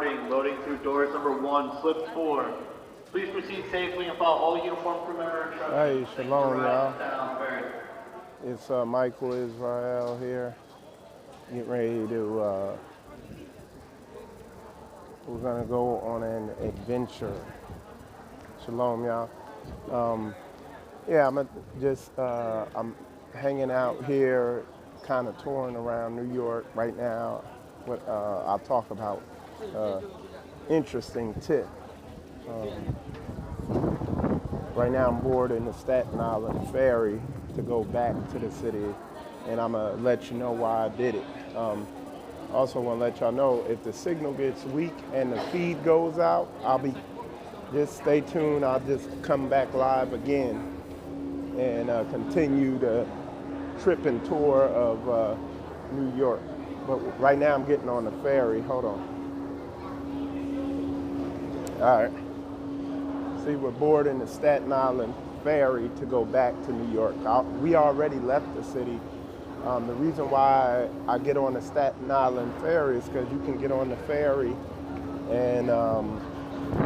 boarding. Loading through doors number 1, slip 4. Please proceed safely and follow all uniform crew member instructions. Hey, shalom, y'all. It's Michael Israel here. Getting ready to, we're gonna go on an adventure. Shalom, y'all. Yeah, I'm hanging out here, kind of touring around New York right now. I'll talk about interesting tip. Right now I'm boarding the Staten Island ferry to go back to the city, and I'm gonna let you know why I did it. Also want to let y'all know if the signal gets weak and the feed goes out, just stay tuned. I'll just come back live again and continue the trip and tour of New York. But right now I'm getting on the ferry. Hold on. All right. See, we're boarding the Staten Island ferry to go back to New York. We already left the city. The reason why I get on the Staten Island ferry is because you can get on the ferry and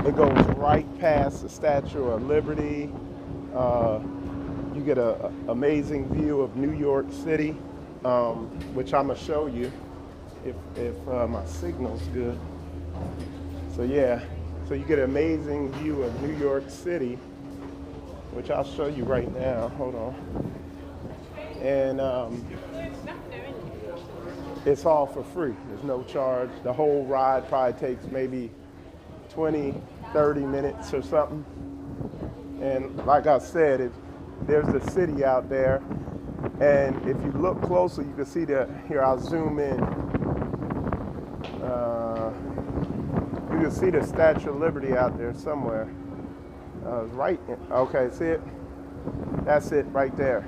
it goes right past the Statue of Liberty. You get an amazing view of New York City, which I'm gonna show you if my signal's good. So yeah, so you get an amazing view of New York City, which I'll show you right now. Hold on. And it's all for free. There's no charge. The whole ride probably takes maybe 20, 30 minutes or something. And like I said, there's the city out there. And if you look closer, you can see here I'll zoom in. You can see the Statue of Liberty out there somewhere. Okay, see it? That's it right there.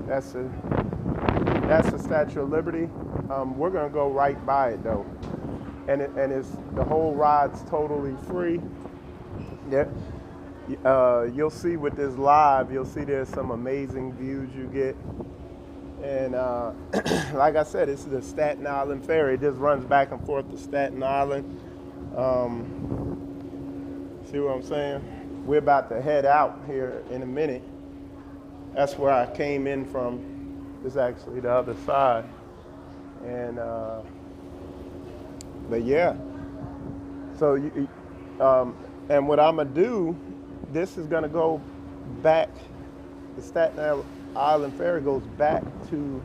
That's the Statue of Liberty. We're gonna go right by it though. And it's the whole ride's totally free. Yeah. You'll see with this live, you'll see there's some amazing views you get. And like I said, this is the Staten Island ferry. It just runs back and forth to Staten Island. See what I'm saying? We're about to head out here in a minute. That's where I came in from. This is actually the other side. And but yeah. So and what I'm gonna do, this is gonna go back. The Staten Island ferry goes back to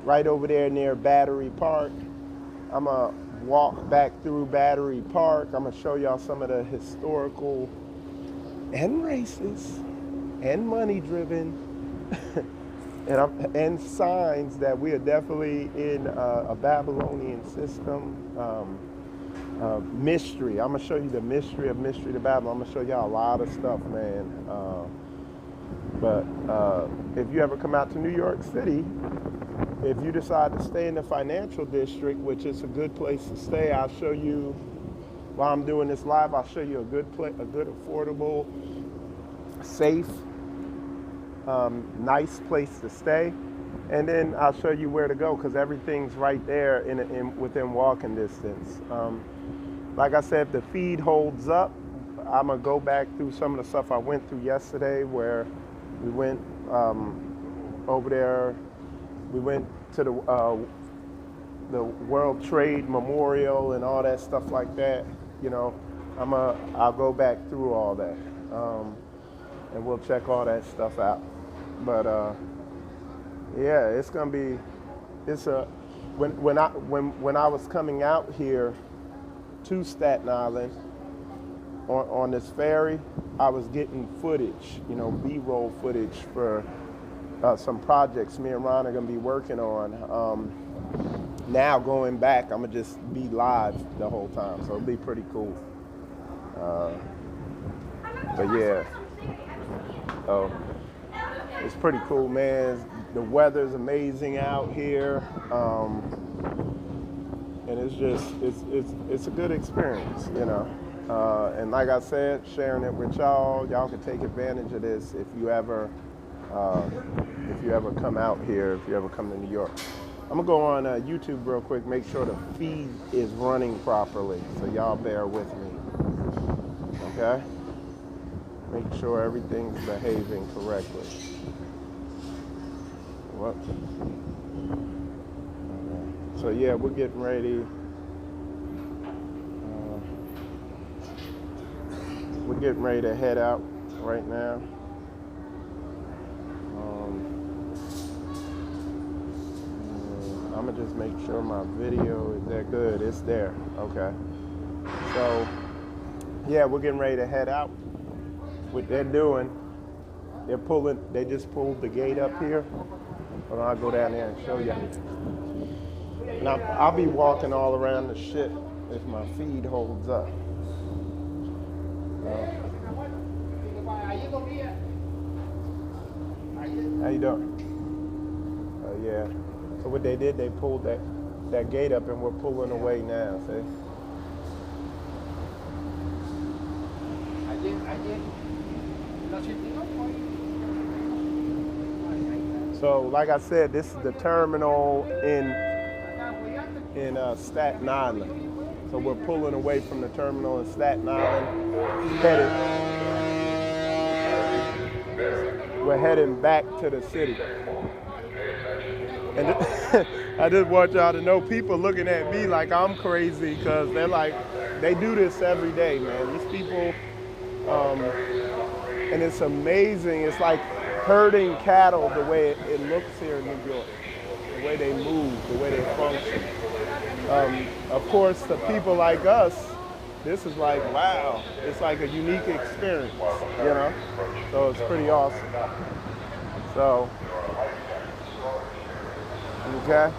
right over there near Battery Park. I'm gonna walk back through Battery Park. I'm gonna show y'all some of the historical and racist and money driven and signs that we are definitely in a Babylonian system. Mystery. I'm gonna show you the mystery of Mystery to Babylon. I'm gonna show y'all a lot of stuff, man. But if you ever come out to New York City, if you decide to stay in the financial district, which is a good place to stay, I'll show you, while I'm doing this live, I'll show you a good affordable, safe, nice place to stay. And then I'll show you where to go because everything's right there within walking distance. Like I said, if the feed holds up, I'm gonna go back through some of the stuff I went through yesterday where we went over there. We went to the World Trade Memorial and all that stuff like that. You know, I'll go back through all that, and we'll check all that stuff out. But yeah, it's gonna be. When I was coming out here to Staten Island on this ferry, I was getting footage, B-roll footage for some projects me and Ron are gonna be working on. Now going back, I'm gonna just be live the whole time, so it'll be pretty cool. But yeah, it's pretty cool, man. The weather's amazing out here, and it's a good experience, And like I said, sharing it with y'all can take advantage of this if you ever come out here, if you ever come to New York. I'm gonna go on YouTube real quick, make sure the feed is running properly. So y'all bear with me, okay? Make sure everything's behaving correctly. What? Okay. So yeah, we're getting ready. We're getting ready to head out right now. I'm gonna just make sure my video is that good. It's there. Okay. So yeah, we're getting ready to head out. What they're doing, they just pulled the gate up here. Hold on, I'll go down there and show you. And I'll be walking all around the ship if my feed holds up. How you doing? Yeah. So what they did, they pulled that gate up, and we're pulling away now. See? So like I said, this is the terminal in Staten Island. So we're pulling away from the terminal in Staten Island, we're heading back to the city. And I just want y'all to know, people looking at me like I'm crazy because they're like, they do this every day, man. These people, and it's amazing. It's like herding cattle the way it looks here in New York, the way they move, the way they function. Of course, the people like us, this is like, wow, it's like a unique experience, you know? So it's pretty awesome. So, okay,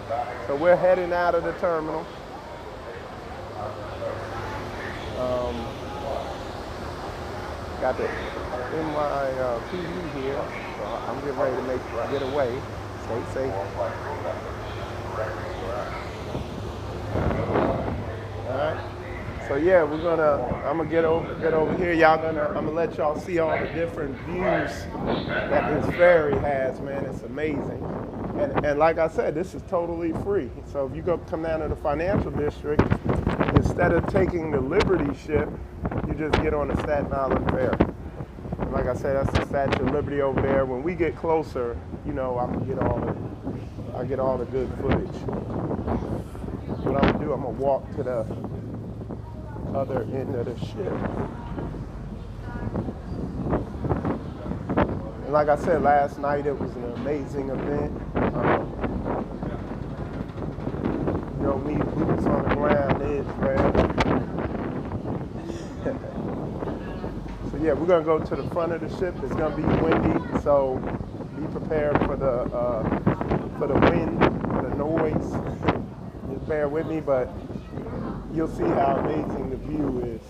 so we're heading out of the terminal. Got the NYPD here, so I'm getting ready to get away. Stay safe. All right. So yeah, I'm gonna get over here. I'm gonna let y'all see all the different views that this ferry has, man. It's amazing. And like I said, this is totally free. So if you come down to the financial district, instead of taking the Liberty ship, you just get on the Staten Island ferry. And like I said, that's the Statue of Liberty over there. When we get closer, you know, I get all the good footage. What I'm gonna do, I'm gonna walk to the other end of the ship. And like I said, last night it was an amazing event. You know, me boots on the ground is ready. So yeah, we're gonna go to the front of the ship. It's gonna be windy, so be prepared for the wind, the noise. Just bear with me, but you'll see how amazing the view is.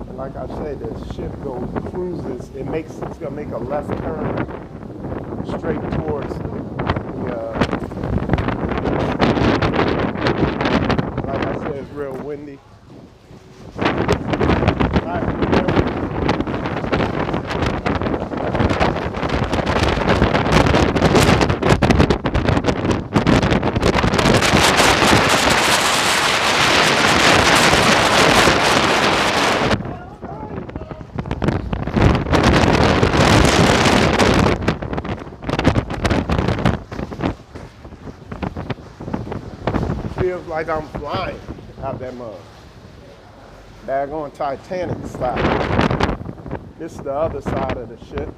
And like I said, the ship cruises. It's gonna make a left turn straight towards like I said, it's real windy. All right. Feels like I'm flying out that mug. Daggone Titanic style. This is the other side of the ship.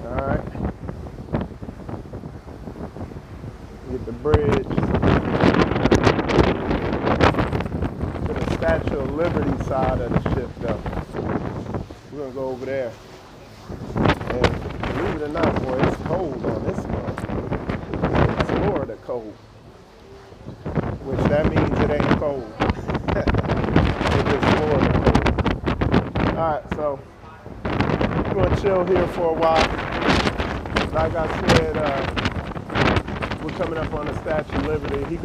All right. Get the bridge. Statue of Liberty side of the ship, though. We're gonna go over there. And believe it or not, boy, it's cold on this one. It's Florida cold. Which that means it ain't cold. It's just Florida cold. Alright, so we're gonna chill here for a while. Like I said, we're coming up on the Statue of Liberty. He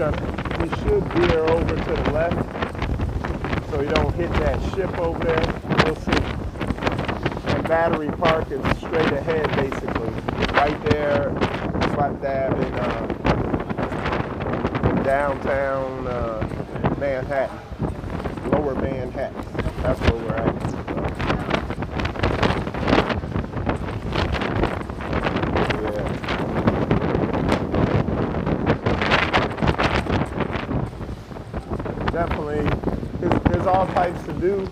should veer over to the left so he don't hit that ship over there. We'll see. And Battery Park is straight ahead, basically. It's right there, slap dab in downtown Manhattan, lower Manhattan. That's where we're at. Definitely, there's all types to do.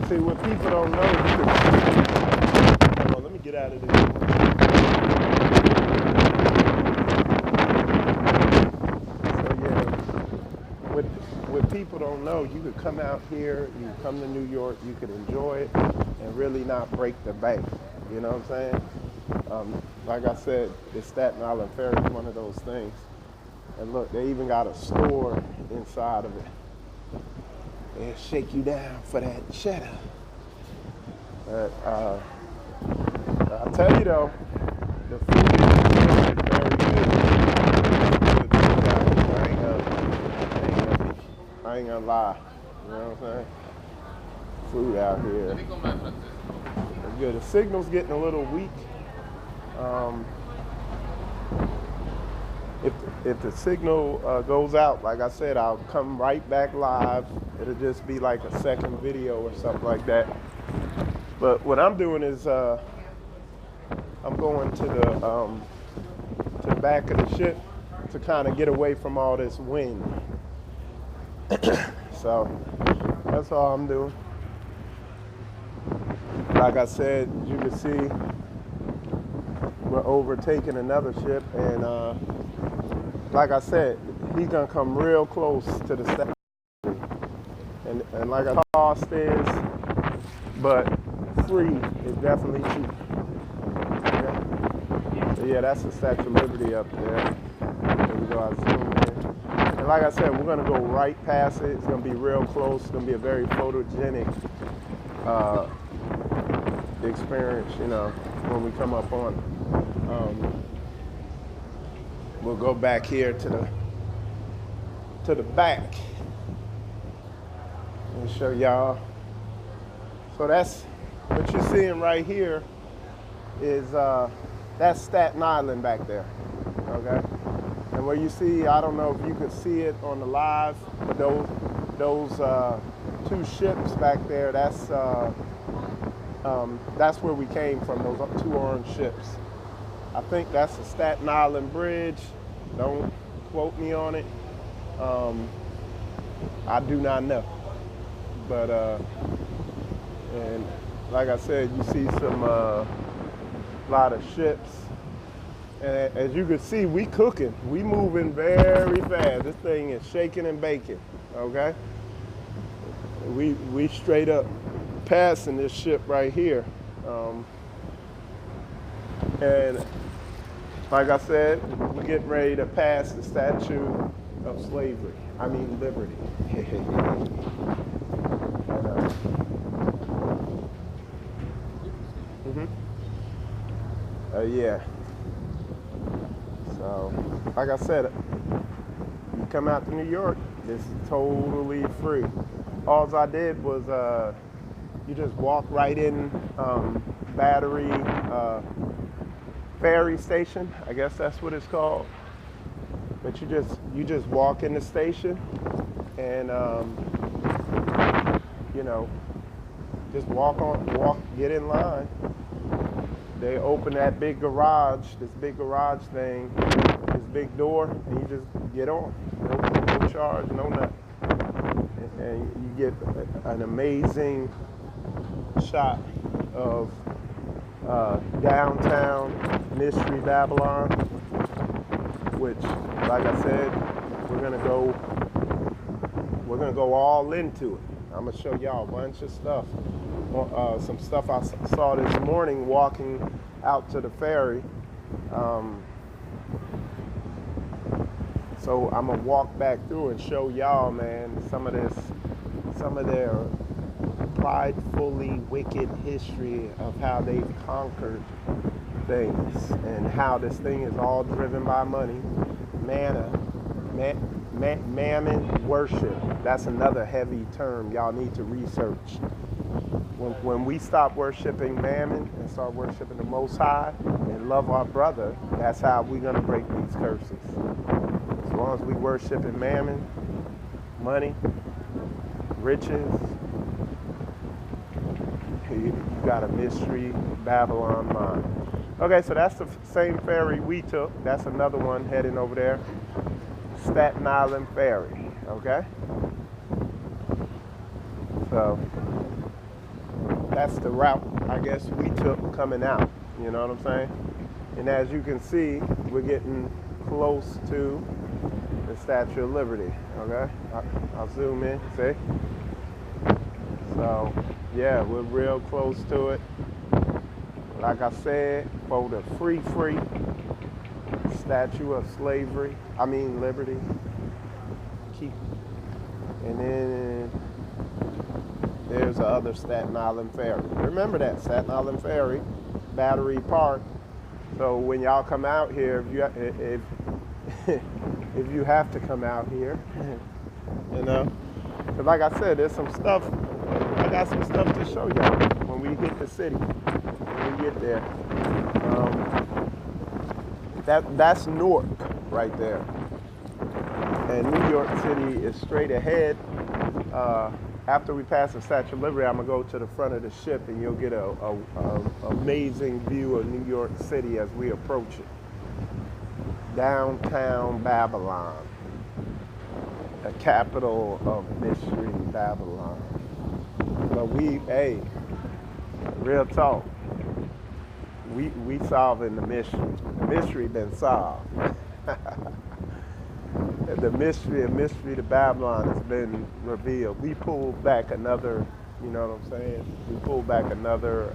See, what people don't know, hold on, let me get out of this. So yeah, what people don't know, you could come out here, you could come to New York, you could enjoy it, and really not break the bank. You know what I'm saying? Like I said, the Staten Island Ferry is one of those things. And look, they even got a store inside of it. They'll shake you down for that cheddar. But I'll tell you though, the food is very good. I ain't gonna lie. You know what I'm saying? Food out here is good. The signal's getting a little weak. If the signal goes out, like I said, I'll come right back live. It'll just be like a second video or something like that. But what I'm doing is I'm going to the back of the ship to kind of get away from all this wind. So that's all I'm doing. Like I said, you can see we're overtaking another ship, and like I said, he's gonna come real close to the statue. And like I cost is, but free is definitely cheap. Yeah. So yeah, that's the Statue of Liberty up there. There we go, I zoom in. And like I said, we're gonna go right past it. It's gonna be real close. It's gonna be a very photogenic experience, you know, when we come up on it. We'll go back here to the back and show y'all. So that's what you're seeing right here is that's Staten Island back there, okay? And where you see, I don't know if you can see it on the live, but those two ships back there, that's where we came from, those two orange ships. I think that's the Staten Island Bridge. Don't quote me on it. I do not know. But, and like I said, you see some, lot of ships. And as you can see, we cooking. We moving very fast. This thing is shaking and baking, okay? We straight up passing this ship right here. And like I said, we're getting ready to pass the Statue of Slavery. I mean, Liberty. Yeah. So, like I said, you come out to New York, it's totally free. All I did was, you just walk right in Battery Ferry Station. I guess that's what it's called. But you just walk in the station, and you know, just get in line. They open that big garage, this big garage thing, this big door, and you just get on. No charge, no nothing. And you get an amazing shot of downtown Mystery Babylon, which, like I said, we're gonna go all into it. I'm gonna show y'all a bunch of stuff. Some stuff I saw this morning walking out to the ferry. So I'm gonna walk back through and show y'all, man, some of their pridefully wicked history of how they've conquered things and how this thing is all driven by money. mammon worship. That's another heavy term y'all need to research. When we stop worshiping mammon and start worshiping the Most High and love our brother, that's how we're going to break these curses. As long as we worshiping mammon, money, riches, you got a mystery Babylon mind. Okay, so that's the same ferry we took. That's another one heading over there. Staten Island Ferry, okay? So that's the route I guess we took coming out, you know what I'm saying? And as you can see, we're getting close to the Statue of Liberty, okay? I'll zoom in, see? So, yeah, we're real close to it. Like I said, for the free statue of liberty. And then there's the other Staten Island Ferry. Remember that, Staten Island Ferry, Battery Park. So when y'all come out here, if you have to come out here, you know, because like I said, there's some stuff, I got some stuff to show y'all when we hit the city, when we get there. That's Newark right there. And New York City is straight ahead. After we pass the Statue of Liberty, I'm gonna go to the front of the ship and you'll get a amazing view of New York City as we approach it. Downtown Babylon, the capital of mystery Babylon. But real talk, we solving the mystery. The mystery been solved. The mystery to Babylon has been revealed. We pulled back another, you know what I'm saying? We pulled back another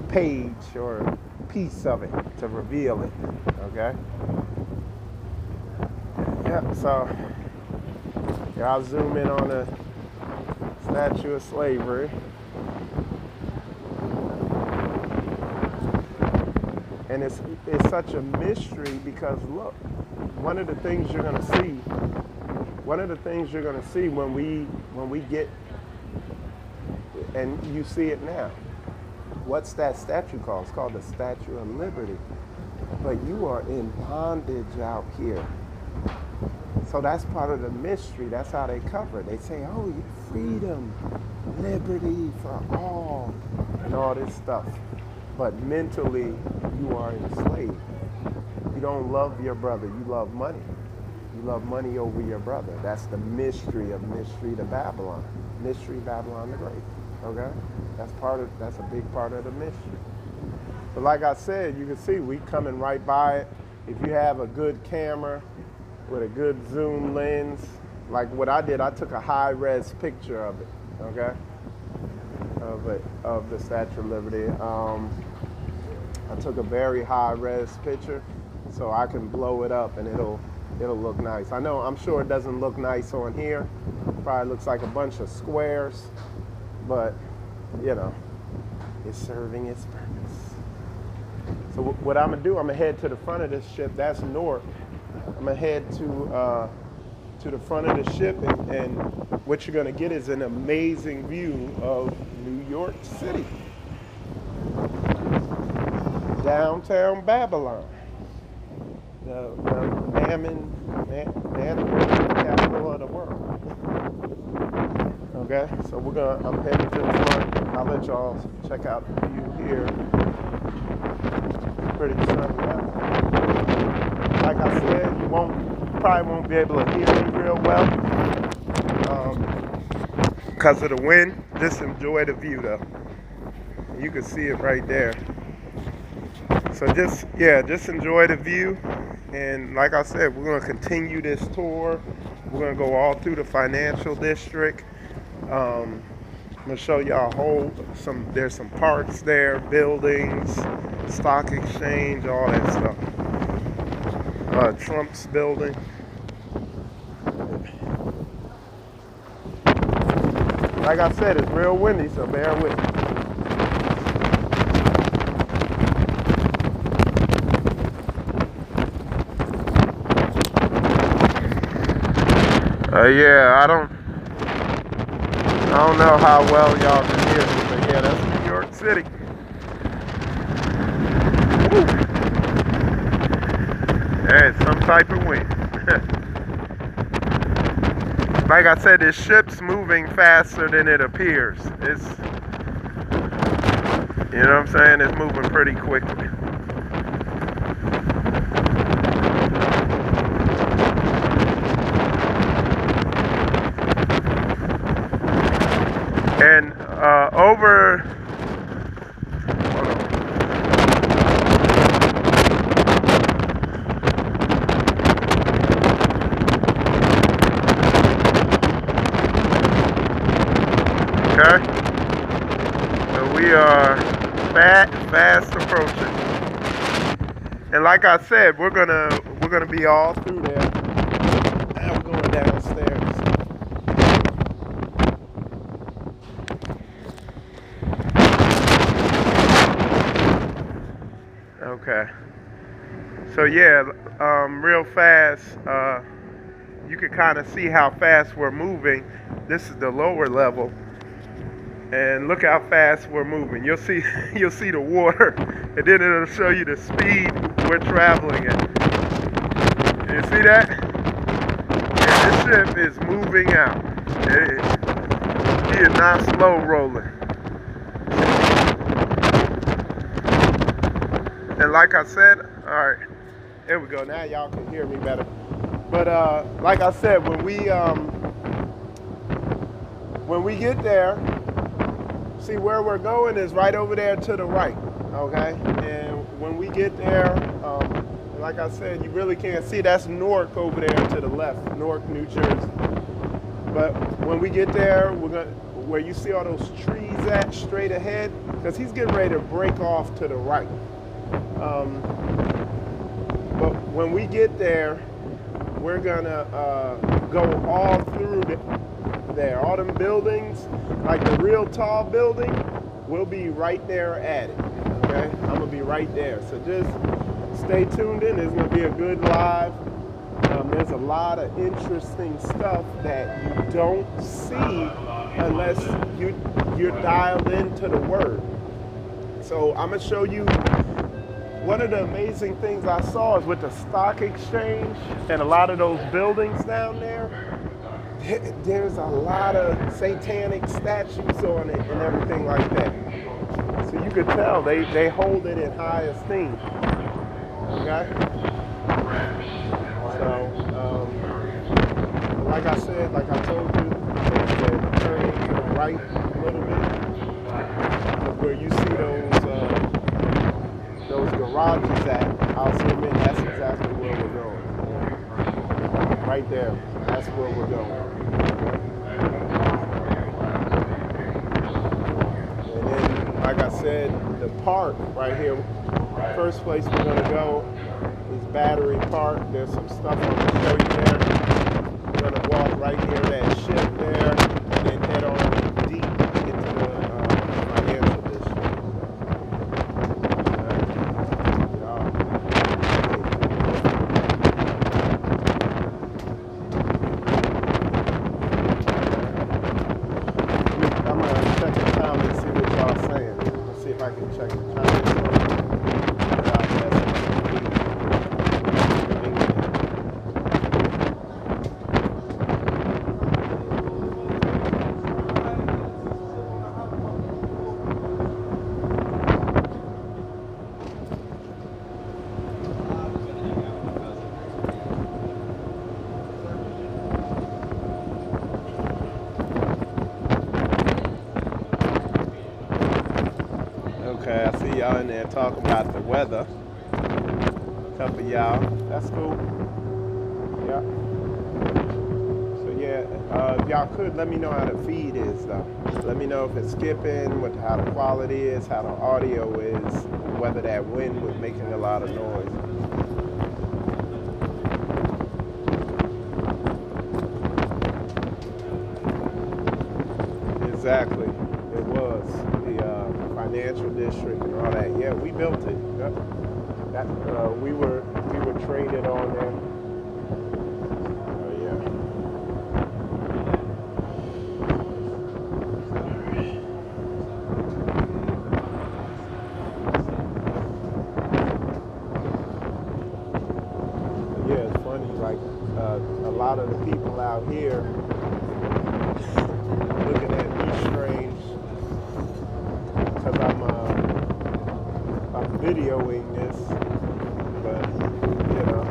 page or piece of it to reveal it, okay? Yeah, so I'll zoom in on the Statue of Slavery. And it's such a mystery because look, one of the things you're gonna see when we get, and you see it now. What's that statue called? It's called the Statue of Liberty. But you are in bondage out here. So that's part of the mystery. That's how they cover it. They say, oh, freedom, liberty for all, and all this stuff. But mentally, you are enslaved. You don't love your brother, you love money. You love money over your brother. That's the mystery of mystery to Babylon. Mystery Babylon the Great, okay? That's a big part of the mystery. But like I said, you can see we coming right by it. If you have a good camera with a good zoom lens, like what I did, I took a high-res picture of it, okay? Of the Statue of Liberty. I took a very high-res picture so I can blow it up and it'll look nice. I'm sure it doesn't look nice on here. Probably looks like a bunch of squares, but you know, it's serving its purpose. So what I'm gonna do, I'm gonna head to the front of this ship. That's Newark. I'm gonna head to the front of the ship, and what you're gonna get is an amazing view of New York City, downtown Babylon, the mammon capital of the world. Okay, so I'm heading to the front. I'll let y'all check out the view here. Pretty sunny out. Like I said, you probably won't be able to hear me real well because of the wind. Just enjoy the view though. You can see it right there. So just enjoy the view. And like I said, we're gonna continue this tour. We're gonna go all through the financial district. I'm gonna show y'all there's some parks there, buildings, stock exchange, all that stuff. Trump's building. Like I said, it's real windy, so bear with me. Yeah, I don't know how well y'all can hear me, but yeah, that's New York City. Woo. Hey, some type of wind. Like I said, this ship's moving faster than it appears. It's, you know what I'm saying? It's moving pretty quickly. And over, hold on. Okay, so we are fast approaching, and like I said, we're gonna be all through there. Now we're going downstairs. Okay. So yeah, real fast. You can kind of see how fast we're moving. This is the lower level, and look how fast we're moving. You'll see, you'll see the water, and then it'll show you the speed we're traveling at. You see that? And this ship is moving out. He is not slow rolling. And like I said, all right, there we go. Now y'all can hear me better. But like I said, when we get there, see where we're going is right over there to the right, okay? And when we get there, like I said, you really can't see. That's Newark over there to the left, Newark, New Jersey. But when we get there, where you see all those trees at straight ahead, because he's getting ready to break off to the right. But when we get there, we're gonna go all through there. All them buildings, like the real tall building, we'll be right there at it, okay? I'm gonna be right there. So just stay tuned in. There's gonna be a good live. There's a lot of interesting stuff that you don't see unless you're dialed into the word. So I'm gonna show you. One of the amazing things I saw is with the stock exchange and a lot of those buildings down there, there's a lot of satanic statues on it and everything like that. So you could tell they hold it in high esteem. Okay? So, like I said, like I told you, they're turning to the right a little bit. Where you see those garages at, I'll zoom in, that's exactly where we're going. Right there, that's where we're going. And then, like I said, the park right here, first place we're gonna go is Battery Park. There's some stuff I'm gonna show you there. We're gonna walk right near that ship there, and then head on deep into the financial district. I'm gonna check the time and see what y'all saying. Let's see if I can check the time. Okay, I see y'all in there talking about the weather. A couple of y'all. That's cool. Yeah. So yeah, if y'all could let me know how the feed is though. Let me know if it's skipping, how the quality is, how the audio is, whether that wind was making a lot of noise. Exactly. It was the financial district and all that. Yeah, we built it. We were traded on there. Oh yeah. lot of the people out here looking at me strange because I'm videoing this, but you know,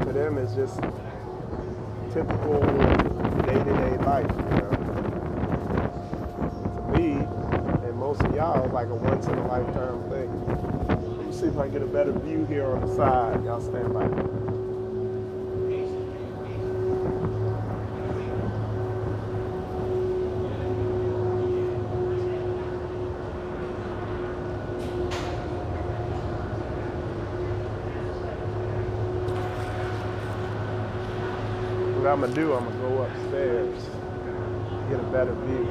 to them it's just typical day-to-day life, you know. To me, and most of y'all, it's like a once-in-a-lifetime thing. Let me see if I get a better view here on the side. Y'all stand by. What I'm gonna do, I'm gonna go upstairs, get a better view,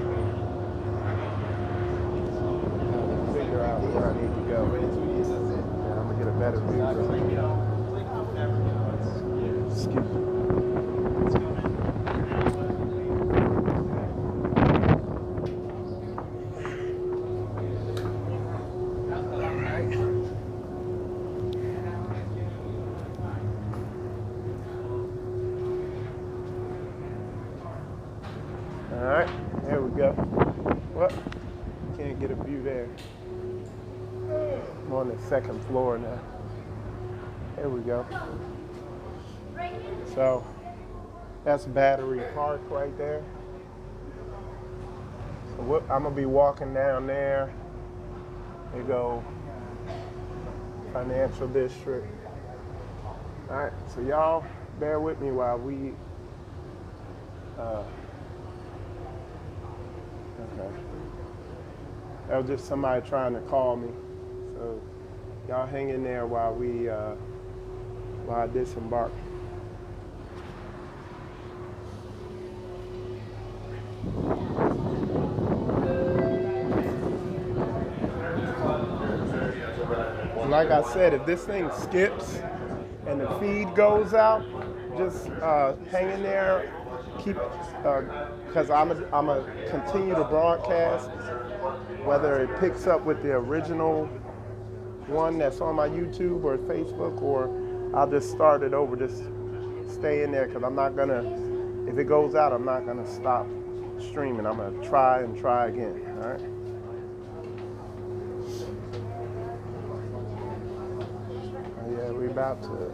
figure out where I need to go. And I'm gonna get a better view. Excuse me. All right, there we go. Well, can't get a view there. I'm on the second floor now. There we go. So that's Battery Park right there. So I'm gonna be walking down there. There you go, Financial District. All right, so y'all bear with me while we. Okay. That was just somebody trying to call me. So y'all hang in there while I disembark. Like I said, if this thing skips and the feed goes out, just hang in there. Keep, because I'm a continue to broadcast, whether it picks up with the original one that's on my YouTube or Facebook, or I'll just start it over. Just stay in there, because I'm not gonna, if it goes out, I'm not gonna stop streaming. I'm gonna try and try again. All right. Yeah, we're about to.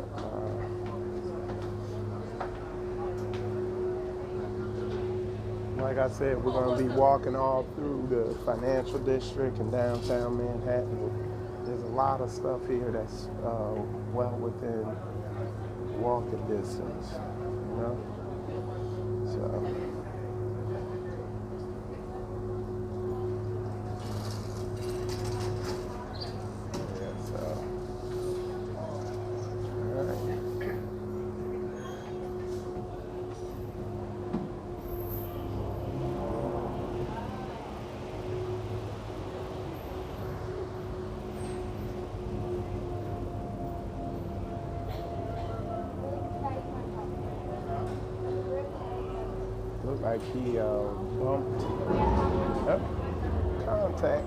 Like I said, we're going to be walking all through the Financial District and downtown Manhattan. There's a lot of stuff here that's well within walking distance, you know? So. Looked like he bumped up contact.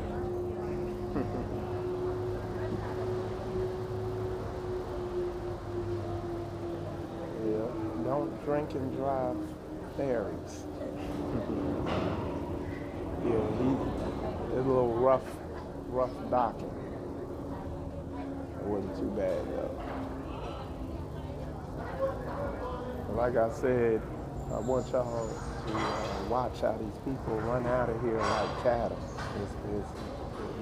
Yeah, don't drink and drive ferries. Yeah, it's a little rough docking. It wasn't too bad though. But like I said, I want y'all to watch how these people run out of here like cattle. It's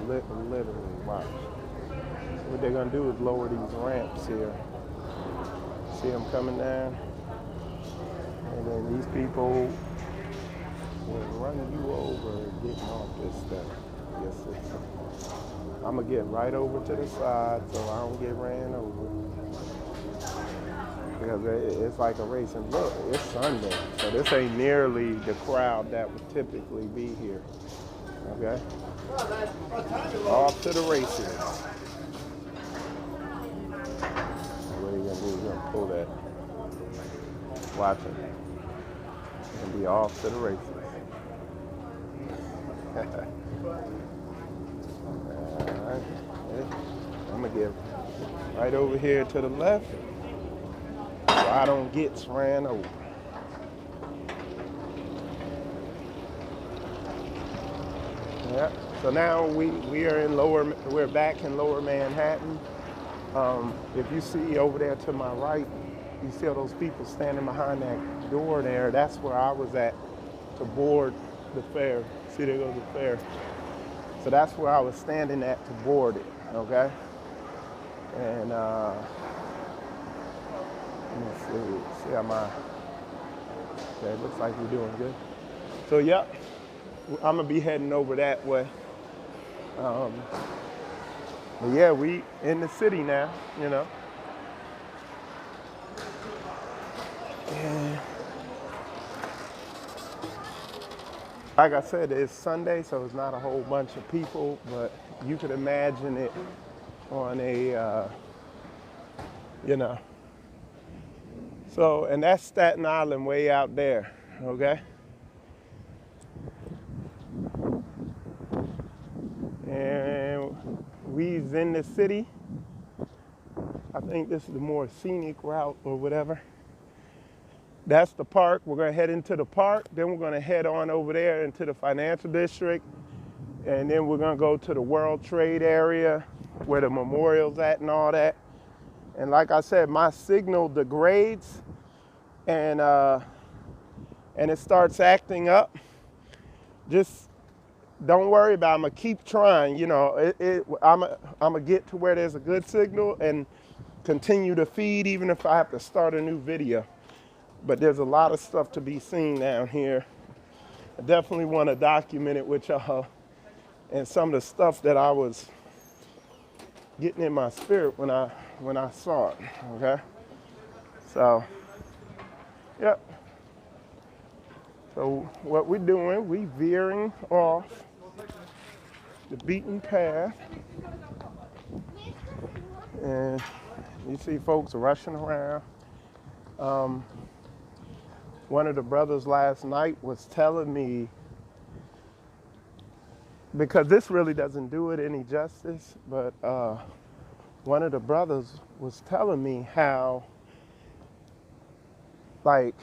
literally watch. So what they're gonna do is lower these ramps here. See them coming down? And then these people will run you over getting off this stuff. Yes, sir. I'm gonna get right over to the side so I don't get ran over. Because it's like a race. And look, it's Sunday, so this ain't nearly the crowd that would typically be here. Okay? Off to the races. What are you gonna do? You're gonna pull that. Watch it. And be off to the races. Alright. I'm gonna get right over here to the left. I don't get ran over. Yeah. So now we're back in Lower Manhattan. If you see over there to my right, you see all those people standing behind that door there. That's where I was at to board the fare. See, there goes the fare. So that's where I was standing at to board it, okay? And let me see how okay, it looks like we're doing good. So yep, I'm gonna be heading over that way. But yeah, we in the city now, you know. And like I said, it's Sunday, so it's not a whole bunch of people, but you could imagine it on a, you know. So, and that's Staten Island way out there, okay? And we's in the city. I think this is the more scenic route or whatever. That's the park. We're gonna head into the park. Then we're gonna head on over there into the financial district. And then we're gonna go to the World Trade area where the memorial's at and all that. And like I said, my signal degrades and it starts acting up. Just don't worry about it. I'm gonna keep trying, you know. I'm gonna get to where there's a good signal and continue to feed even if I have to start a new video. But there's a lot of stuff to be seen down here. I definitely want to document it with y'all and some of the stuff that I was getting in my spirit when I saw it, okay? So, yep. So what we're doing, we veering off the beaten path. And you see folks rushing around. One of the brothers last night was telling me, because this really doesn't do it any justice, but one of the brothers was telling me how, like,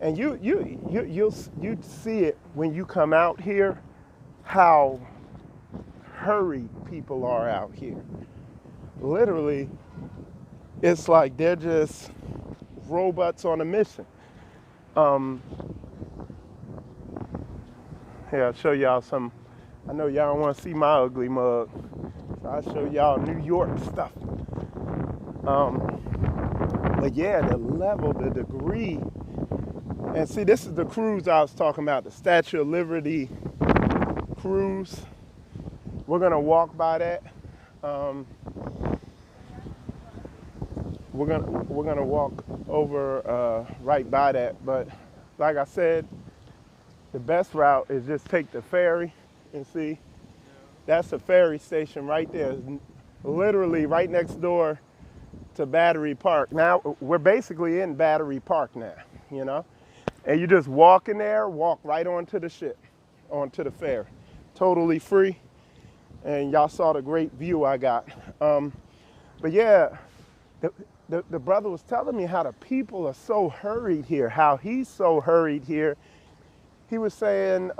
and you'd see it when you come out here, how hurried people are out here. Literally, it's like they're just robots on a mission. Here, I'll show y'all some. I know y'all don't want to see my ugly mug, so I'll show y'all New York stuff. But yeah, the level, the degree, and see, this is the cruise I was talking about, the Statue of Liberty cruise. We're gonna walk by that. We're gonna walk over right by that, but like I said, the best route is just take the ferry and see. That's the ferry station right there. It's literally right next door to Battery Park. Now we're basically in Battery Park now, you know, and you just walk in there, walk right onto the ship, onto the ferry, totally free. And y'all saw the great view I got. But yeah. The brother was telling me how the people are so hurried here, how he's so hurried here. He was saying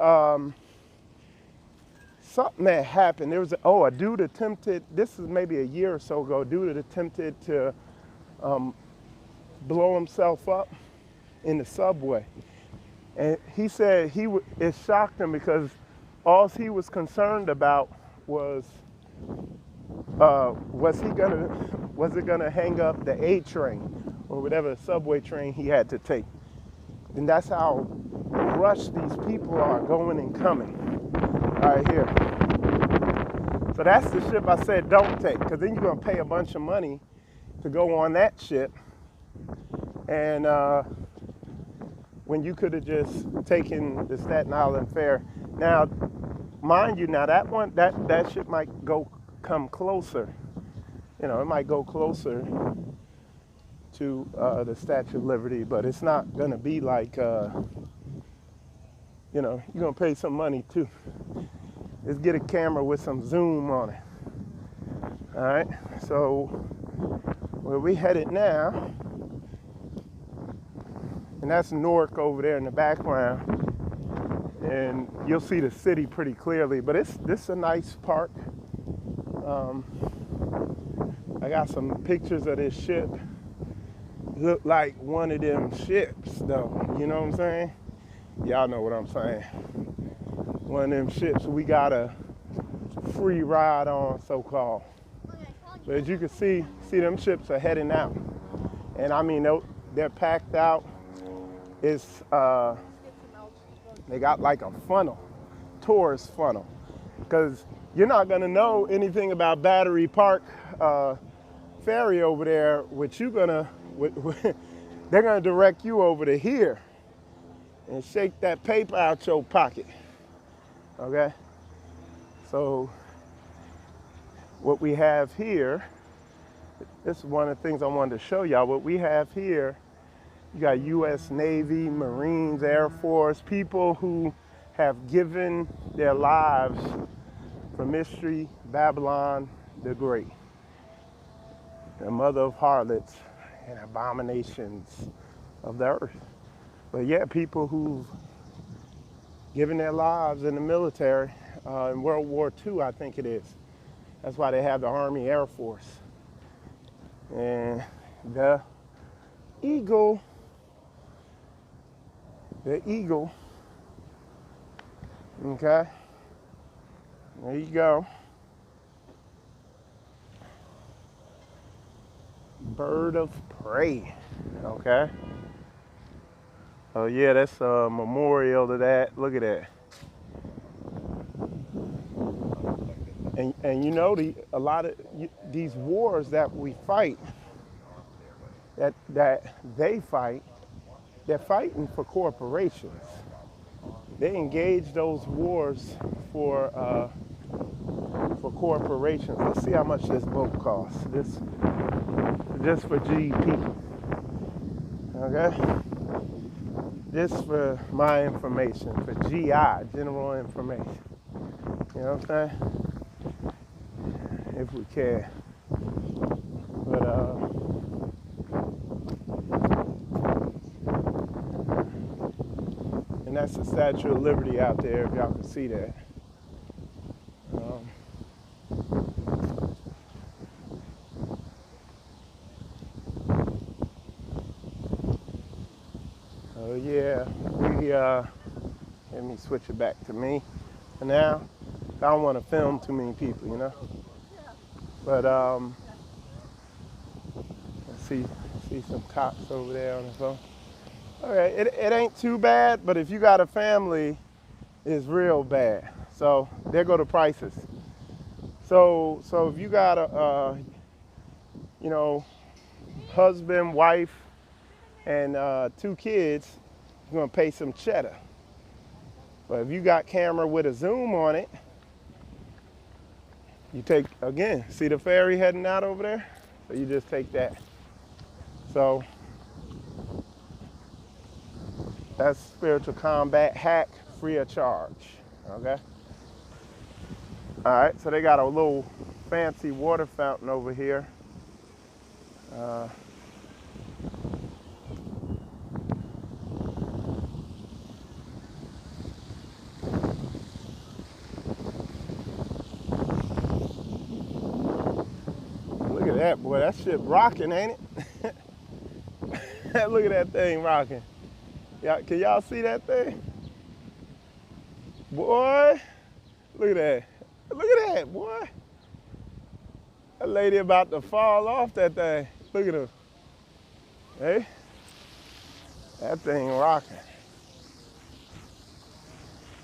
something that happened. There was a dude attempted, this is maybe a year or so ago, a dude attempted to blow himself up in the subway. And he said it shocked him because all he was concerned about was it gonna hang up the A train or whatever subway train he had to take? And that's how rushed these people are going and coming. Right here. So that's the ship I said don't take, because then you're gonna pay a bunch of money to go on that ship. And when you could have just taken the Staten Island Fair. Now, mind you, now that ship might come closer. You know, it might go closer to the Statue of Liberty, but it's not gonna be like, you know, you're gonna pay some money too. Let's get a camera with some zoom on it. All right, so where we headed now And that's Newark over there in the background. And you'll see the city pretty clearly, but this is a nice park. I got some pictures of this ship. Look like one of them ships though, you know what I'm saying? Y'all know what I'm saying. One of them ships we got a free ride on, so-called. But as you can see them ships are heading out. And I mean, they're packed out. It's, they got like a funnel, tourist funnel. Because you're not gonna know anything about Battery Park Ferry over there, which they're gonna direct you over to here and shake that paper out your pocket, okay? So what we have here, this is one of the things I wanted to show y'all. What we have here, you got U.S. Navy, Marines, Air Force, people who have given their lives for Mystery Babylon the Great, the mother of harlots and abominations of the earth. But yeah, people who've given their lives in the military in World War II, I think it is. That's why they have the Army Air Force. And the Eagle, okay, there you go. Bird of prey, okay. Oh yeah, that's a memorial to that. Look at that. And you know, a lot of these wars that we fight, that they fight, they're fighting for corporations. They engage those wars for corporations. Let's see how much this boat costs. This just for GP. Okay? Just for my information, for GI, general information. You know what I'm saying? If we can. But and that's the Statue of Liberty out there, if y'all can see that. Oh yeah, let me switch it back to me for now. I don't want to film too many people, you know. But let's see some cops over there on the phone. Okay, it ain't too bad, but if you got a family, it's real bad. So there go the prices. So if you got a you know, husband, wife, and 2 kids, you're gonna pay some cheddar. But if you got camera with a zoom on it, you take, again, see the ferry heading out over there? So you just take that. So that's Spiritual Combat Hack, free of charge, okay? All right, so they got a little fancy water fountain over here. Look at that, boy, that shit rocking, ain't it? Look at that thing rocking. Can y'all see that thing? Boy, look at that. Look at that, boy. That lady about to fall off that thing. Look at her. Hey, that thing rocking.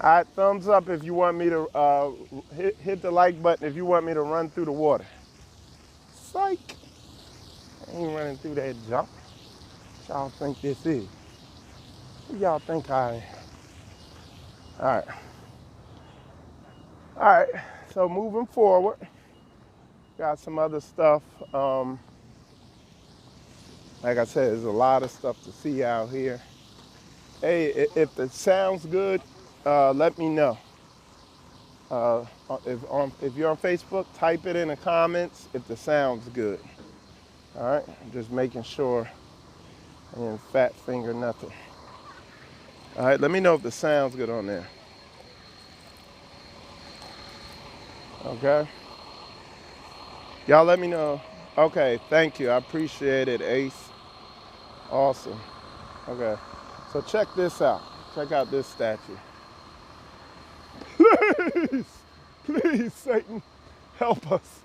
All right, thumbs up if you want me to, hit the like button if you want me to run through the water. Psych. I ain't running through that junk. What y'all think this is? Who y'all think I am? All right. All right, so moving forward, got some other stuff. Like I said, there's a lot of stuff to see out here. Hey, if it sounds good, let me know. If you're on Facebook, type it in the comments if the sound's good. All right, I'm just making sure I didn't fat finger nothing. All right, let me know if the sound's good on there. Okay. Y'all let me know. Okay, thank you. I appreciate it, Ace. Awesome. Okay. So check this out. Check out this statue. Please, please, Satan, help us.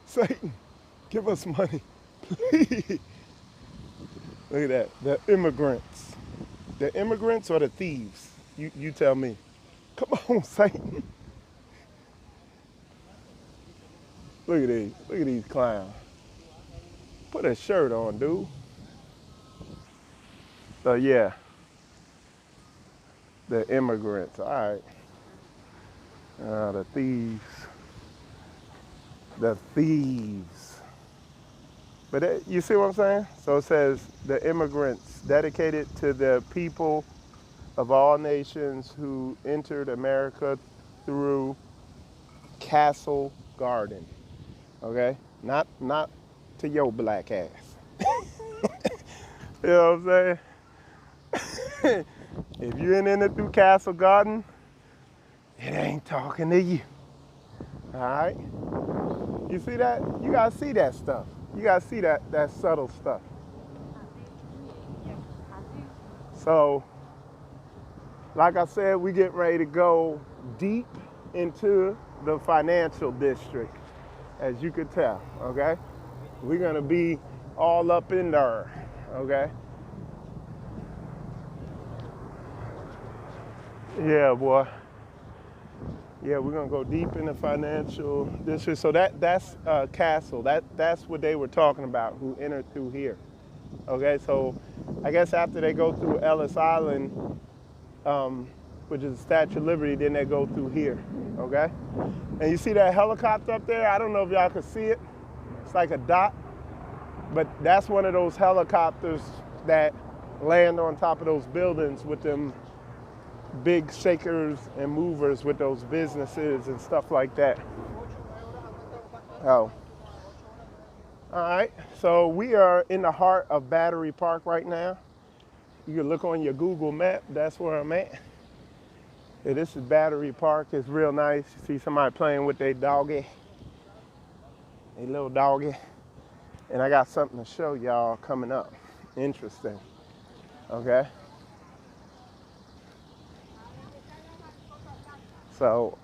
Satan, give us money. Please. Look at that. The immigrants. The immigrants or the thieves? You tell me. Come on, Satan. Look at these. Look at these clowns. Put a shirt on, dude. So yeah, the immigrants. All right. The thieves. The thieves. But you see what I'm saying? So it says the immigrants dedicated to the people of all nations who entered America through Castle Garden. Okay? Not to your black ass. You know what I'm saying? If you ain't in it through Castle Garden, it ain't talking to you. All right? You see that? You gotta see that stuff. You gotta see that subtle stuff. So, like I said, we get ready to go deep into the financial district, as you could tell, okay? We're gonna be all up in there, okay? Yeah, boy. Yeah, we're gonna go deep in the financial district. So that's Castle. That's what they were talking about, who entered through here. Okay, so I guess after they go through Ellis Island, which is the Statue of Liberty, then they go through here. Okay, and you see that helicopter up there? I don't know if y'all can see it. It's like a dot, but that's one of those helicopters that land on top of those buildings with them big shakers and movers with those businesses and stuff like that. Oh. All right, so we are in the heart of Battery Park right now. You can look on your Google map, that's where I'm at. Yeah, this is Battery Park, it's real nice. You see somebody playing with their doggy, a little doggy. And I got something to show y'all coming up. Interesting, okay? So,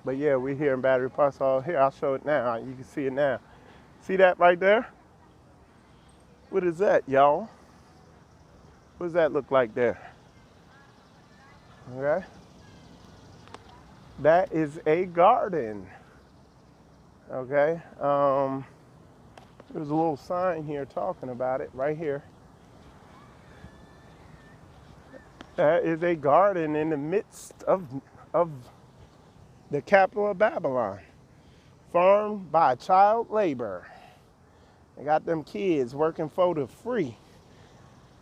but yeah, we're here in Battery Park. So here, I'll show it now. You can see it now. See that right there? What is that, y'all? What does that look like there? Okay. That is a garden. Okay. There's a little sign here talking about it right here. That is a garden in the midst of the capital of Babylon, farmed by child labor. They got them kids working for the free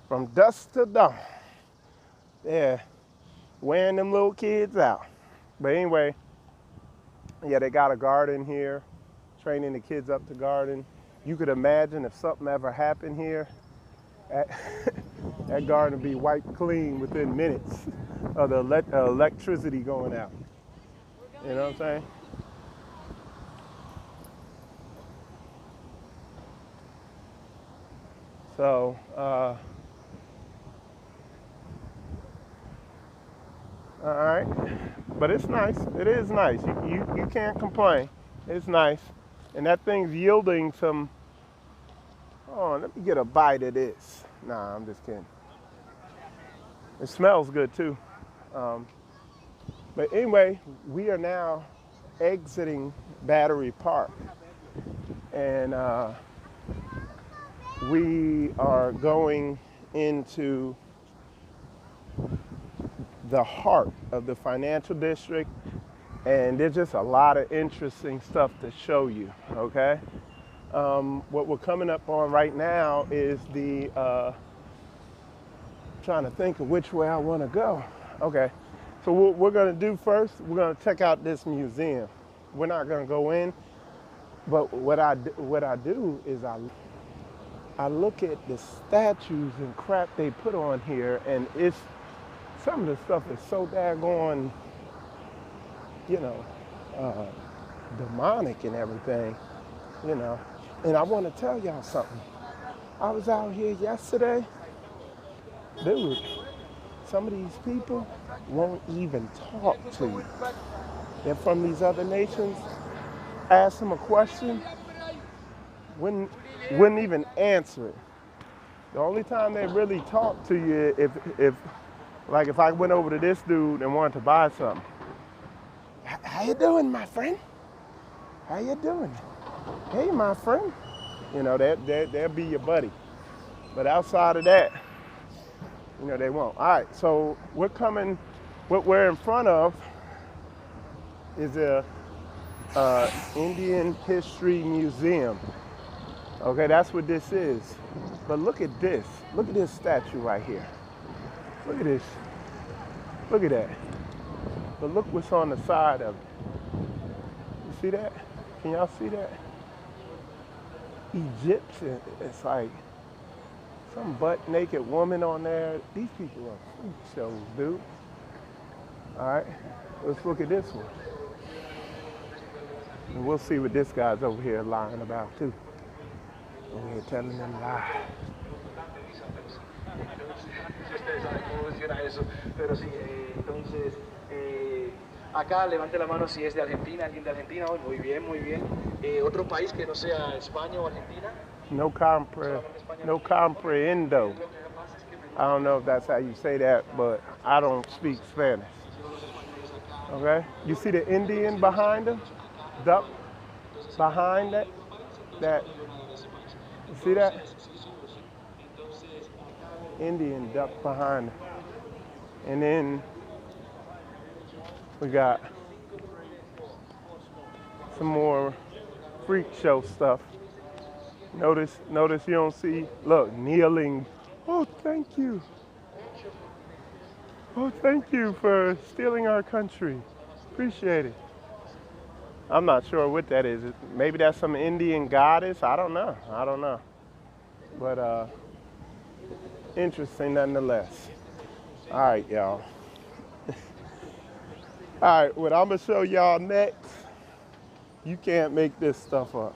from dusk to dawn. They're wearing them little kids out. But anyway, yeah, they got a garden here, training the kids up to garden. You could imagine if something ever happened here, that garden would be wiped clean within minutes of the electricity going out. You know what I'm saying? So, all right, but it's nice. It is nice. You can't complain. It's nice, and that thing's yielding some. Oh, let me get a bite of this. Nah, I'm just kidding. It smells good too. But anyway, we are now exiting Battery Park, and we are going into the heart of the financial district, and there's just a lot of interesting stuff to show you, okay? What we're coming up on right now is the, trying to think of which way I want to go. Okay, so what we're going to do first, we're going to check out this museum. We're not going to go in, but what I do is I look at the statues and crap they put on here, and it's some of the stuff is so daggone, you know, demonic and everything, you know. And I want to tell y'all something. I was out here yesterday, dude. Some of these people won't even talk to you. They're from these other nations. Ask them a question, wouldn't even answer it. The only time they really talk to you if I went over to this dude and wanted to buy something. How you doing, my friend? How you doing? Hey, my friend. You know, they'll be your buddy. But outside of that, you know, they won't. All right, so what we're in front of is a Indian History Museum. Okay, that's what this is. But look at this. Look at this statue right here. Look at this. Look at that. But look what's on the side of it. You see that? Can y'all see that? Egyptian. It's like some butt-naked woman on there. These people are freak shows, dude. All right, let's look at this one. And we'll see what this guy's over here lying about, too. Over here telling them lies. Ustedes saben cómo funciona eso, pero sí, entonces, acá levante la mano si es de Argentina, alguien de Argentina, hoy, muy bien, muy bien. Otro país que no sea España o Argentina. No comprendo. I don't know if that's how you say that, but I don't speak Spanish. Okay? You see the Indian behind him? Duck behind that? You see that? Indian duck behind him. And then we got some more freak show stuff. Notice you don't see, look, kneeling. Oh, thank you. Oh, thank you for stealing our country. Appreciate it. I'm not sure what that is. Maybe that's some Indian goddess. I don't know. But interesting nonetheless. All right, y'all. All right, what I'm gonna show y'all next, you can't make this stuff up.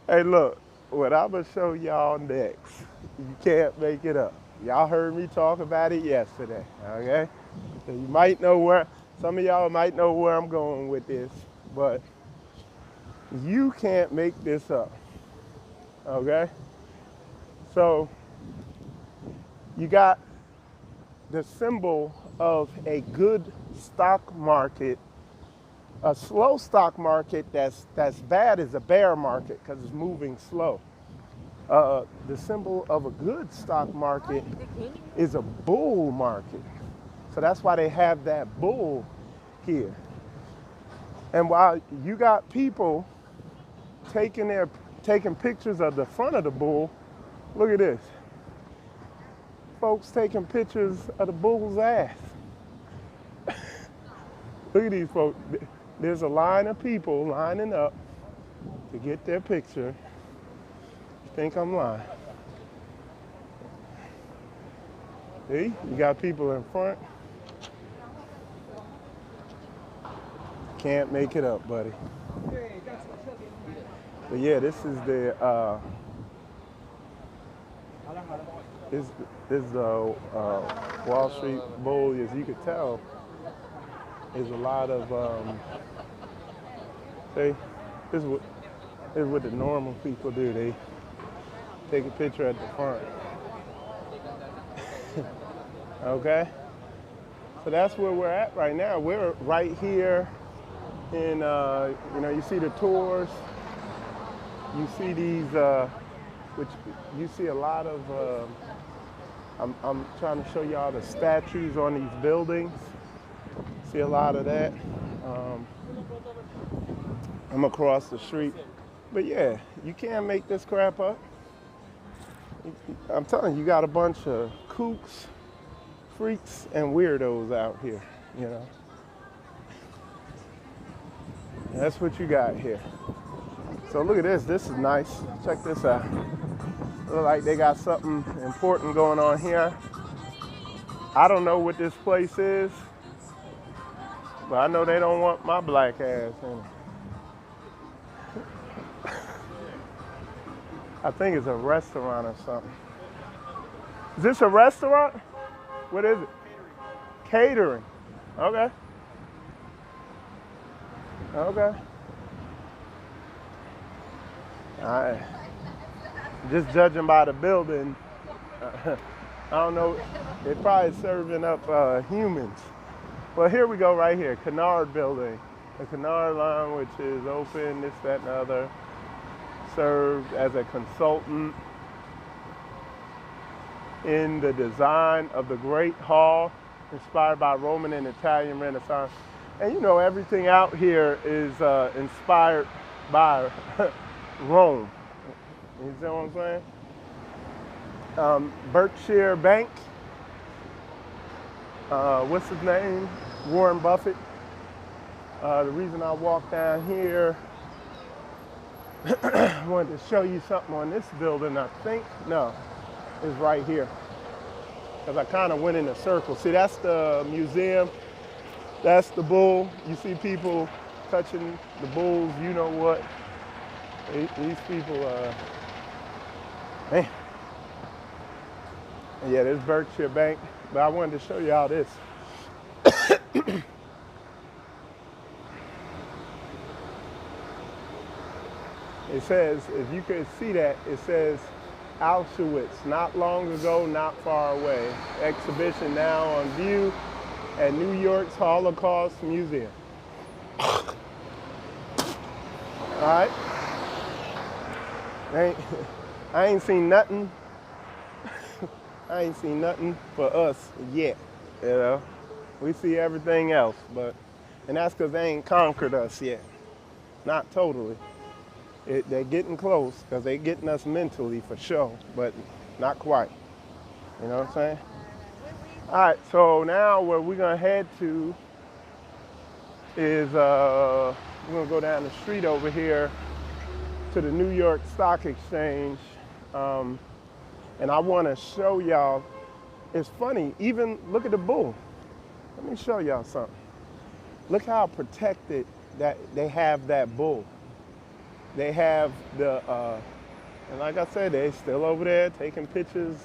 Hey, look, what I'm gonna show y'all next, you can't make it up. Y'all heard me talk about it yesterday, okay? So you might know some of y'all might know where I'm going with this, but you can't make this up, okay? So you got the symbol of a good stock market. A slow stock market that's bad is a bear market because it's moving slow. The symbol of a good stock market is a bull market. So that's why they have that bull here. And while you got people taking pictures of the front of the bull, look at this. Folks taking pictures of the bull's ass. Look at these folks. There's a line of people lining up to get their picture. You think I'm lying? See, you got people in front. Can't make it up, buddy. But yeah, this is the Wall Street Bull. As you could tell, there's a lot of this is what the normal people do. They take a picture at the front. Okay? So that's where we're at right now. We're right here in, you see the tours. You see these, which you see a lot of, I'm trying to show y'all the statues on these buildings. See a lot of that. I'm across the street. But yeah, you can't make this crap up. I'm telling you, you got a bunch of kooks, freaks, and weirdos out here, you know. That's what you got here. So look at this. This is nice. Check this out. Look like they got something important going on here. I don't know what this place is, but I know they don't want my black ass in it. I think it's a restaurant or something. Is this a restaurant? What is it? Catering. Okay. Okay. Alright. Just judging by the building, I don't know. They're probably serving up humans. Well, here we go right here. Kennard Building. The Kennard line, which is open, this, that, and the other. Served as a consultant in the design of the Great Hall, inspired by Roman and Italian Renaissance. And you know, everything out here is inspired by Rome. You see what I'm saying? Berkshire Bank. What's his name? Warren Buffett. The reason I walked down here, I wanted to show you something on this building, I think. No, it's right here. Because I kind of went in a circle. See, that's the museum. That's the bull. You see people touching the bulls, you know what. These people, man. Yeah, this Berkshire Bank. But I wanted to show you all this. It says, if you could see that, it says Auschwitz, not long ago, not far away. Exhibition now on view at New York's Holocaust Museum. All right. I ain't seen nothing. I ain't seen nothing for us yet, you know. We see everything else, and that's because they ain't conquered us yet. Not totally. They're getting close because they're getting us mentally for sure, but not quite. You know what I'm saying? All right, so now where we're gonna head to is we're gonna go down the street over here to the New York Stock Exchange, and I want to show y'all. It's funny. Even look at the bull. Let me show y'all something. Look how protected that they have that bull. They have the, and like I said, they're still over there taking pictures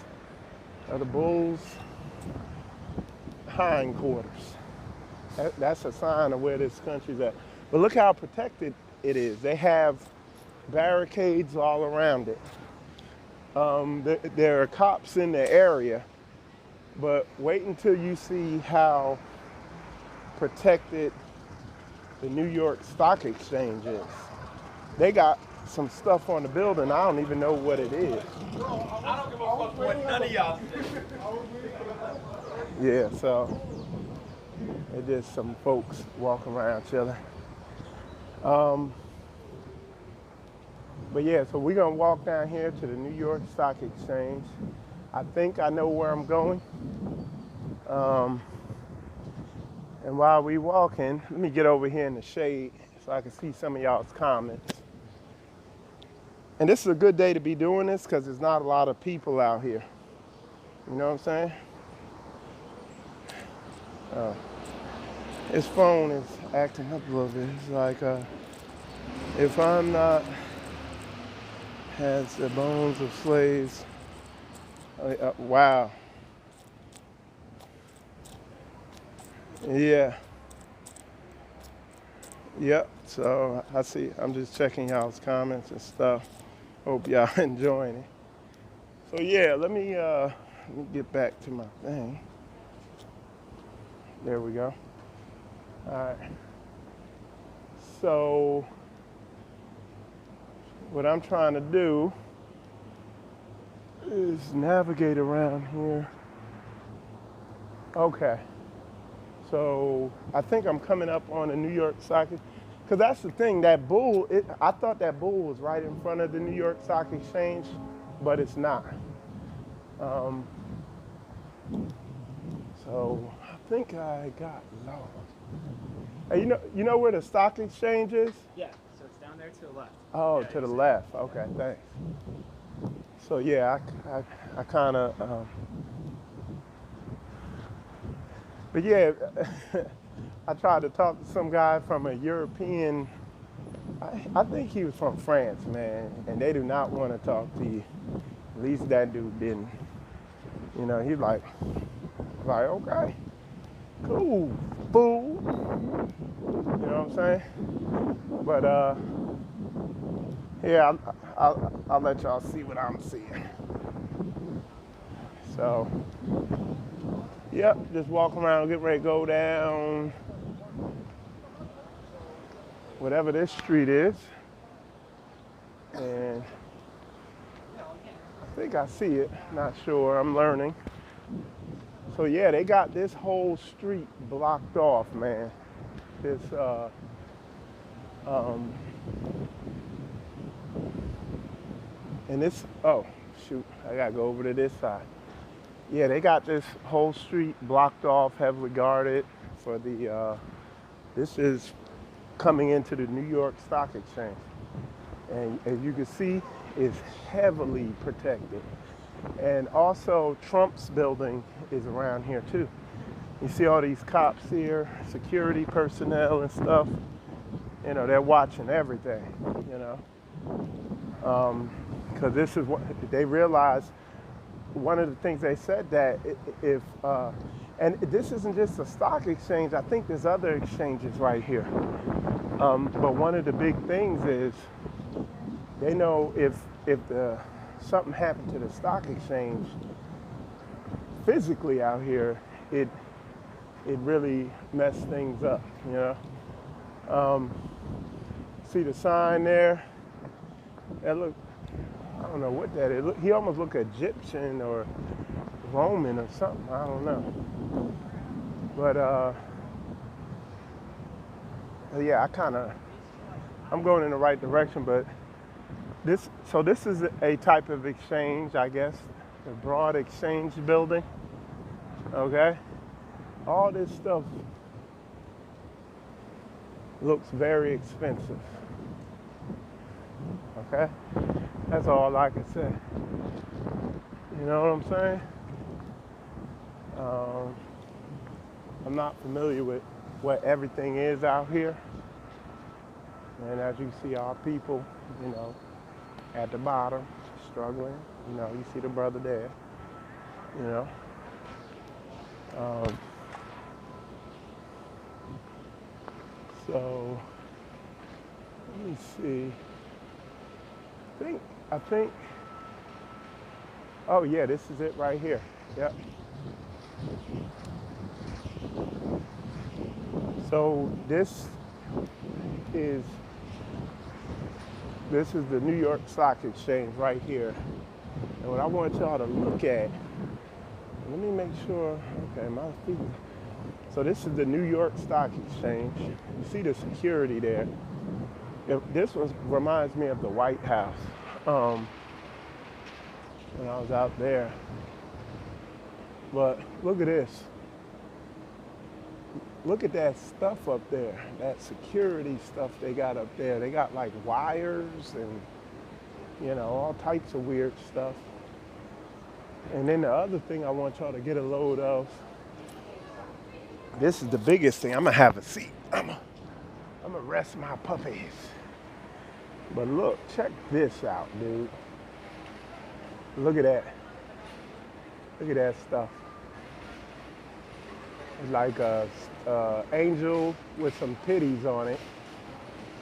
of the bull's hindquarters. That's a sign of where this country's at. But look how protected it is. They have barricades all around it. There are cops in the area, but wait until you see how protected the New York Stock Exchange is. They got some stuff on the building. I don't even know what it is. I don't give a fuck what none of y'all say. Yeah, so it's just some folks walking around chilling. But yeah, so we're gonna walk down here to the New York Stock Exchange. I think I know where I'm going. And while we walking, let me get over here in the shade so I can see some of y'all's comments. And this is a good day to be doing this because there's not a lot of people out here. You know what I'm saying? His phone is acting up a little bit. It's like, if I'm not has the bones of slaves. Wow. Yeah. Yep. So I see. I'm just checking y'all's comments and stuff. Hope y'all enjoying it. So yeah, let me get back to my thing. There we go. All right. So what I'm trying to do is navigate around here. Okay. So I think I'm coming up on the New York Stock Exchange. Because that's the thing, that bull, I thought that bull was right in front of the New York Stock Exchange, but it's not. So I think I got lost. Hey, you know where the stock exchange is? Yeah, so it's down there to the left. Oh, Yeah, to the left. Okay, thanks. So yeah, I kind of, but yeah, I tried to talk to some guy from a European, I think he was from France, man, and they do not want to talk to you. At least that dude didn't. You know, he's like, okay, cool, fool. You know what I'm saying? But yeah, I'll let y'all see what I'm seeing. So, yep, just walk around, get ready to go down whatever this street is. And I think I see it, not sure, I'm learning. So yeah, they got this whole street blocked off, man. This, and this, oh, shoot, I gotta go over to this side. Yeah, they got this whole street blocked off, heavily guarded for the, this is coming into the New York Stock Exchange. And as you can see, it's heavily protected. And also Trump's building is around here too. You see all these cops here, security personnel and stuff. You know, they're watching everything, you know. Because this is what they realized. One of the things they said that if, and this isn't just a stock exchange, I think there's other exchanges right here. But one of the big things is they know if something happened to the stock exchange physically out here, it really messed things up, you know. See the sign there? That look, I don't know what that is. He almost looked Egyptian or Roman or something. I don't know. But yeah, I'm going in the right direction. But this is a type of exchange, I guess, the Broad Exchange building. Okay, all this stuff looks very expensive. Okay, that's all I can say. You know what I'm saying? I'm not familiar with what everything is out here. And as you see, our people, you know, at the bottom, struggling. You know, you see the brother there, you know. So, let me see. I think, oh yeah, this is it right here. Yep. So this is the New York Stock Exchange right here. And what I want y'all to look at, let me make sure, okay, my feet. So this is the New York Stock Exchange. You see the security there. This one reminds me of the White House when I was out there. But look at this. Look at that stuff up there, that security stuff they got up there. They got like wires and, you know, all types of weird stuff. And then the other thing I want y'all to get a load of, this is the biggest thing. I'm gonna have a seat. I'm gonna rest my puppies. But look, check this out, dude. Look at that. Look at that stuff. It's like a angel with some titties on it.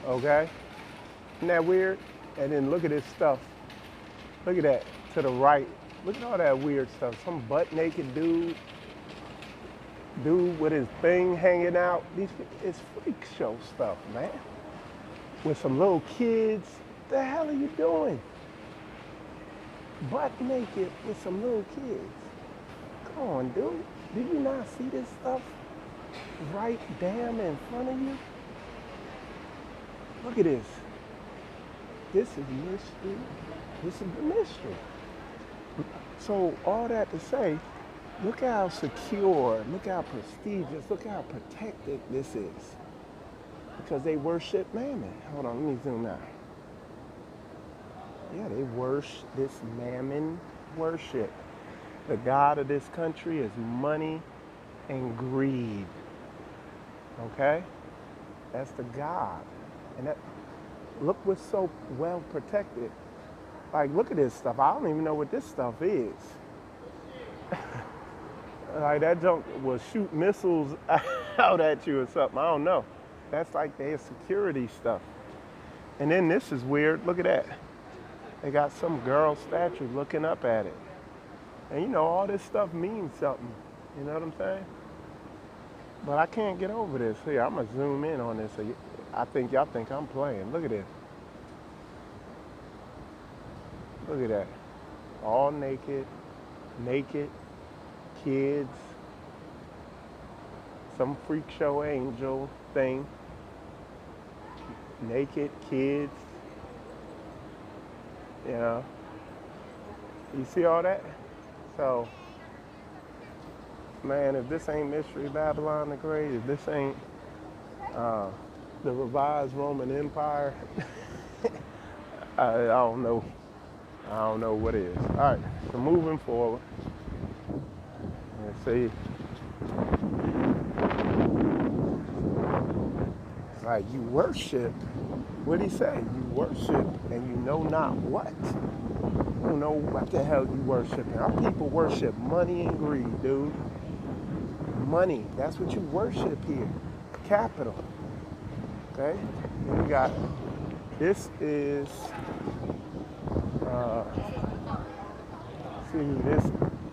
Okay? Isn't that weird? And then look at this stuff. Look at that to the right. Look at all that weird stuff. Some butt naked dude with his thing hanging out. It's freak show stuff, man. With some little kids. What the hell are you doing? Butt naked with some little kids. Come on, dude. Did you not see this stuff right damn in front of you? Look at this. This is mystery. This is the mystery. So all that to say, look how secure, look how prestigious, look how protected this is. Because they worship Mammon. Hold on, let me zoom out. Yeah, they worship this mammon worship. The God of this country is money and greed. Okay? That's the God. And that, look what's so well protected. Like, look at this stuff. I don't even know what this stuff is. Like, that junk will shoot missiles out at you or something. I don't know. That's like their security stuff. And then this is weird. Look at that. They got some girl statue looking up at it. And you know, all this stuff means something. You know what I'm saying? But I can't get over this. Here, I'm going to zoom in on this. So I think y'all think I'm playing. Look at this. Look at that. All naked, kids, some freak show angel thing, naked kids, you know. You see all that? So, man, if this ain't Mystery Babylon the Great, if this ain't the revised Roman Empire, I don't know. I don't know what is. All right, so moving forward. Let's see. Like, you worship. What did he say? You worship and you know not what. You don't know what the hell you worshiping. Our people worship money and greed, dude. Money. That's what you worship here. Capital. Okay? And we got, this is, see who this,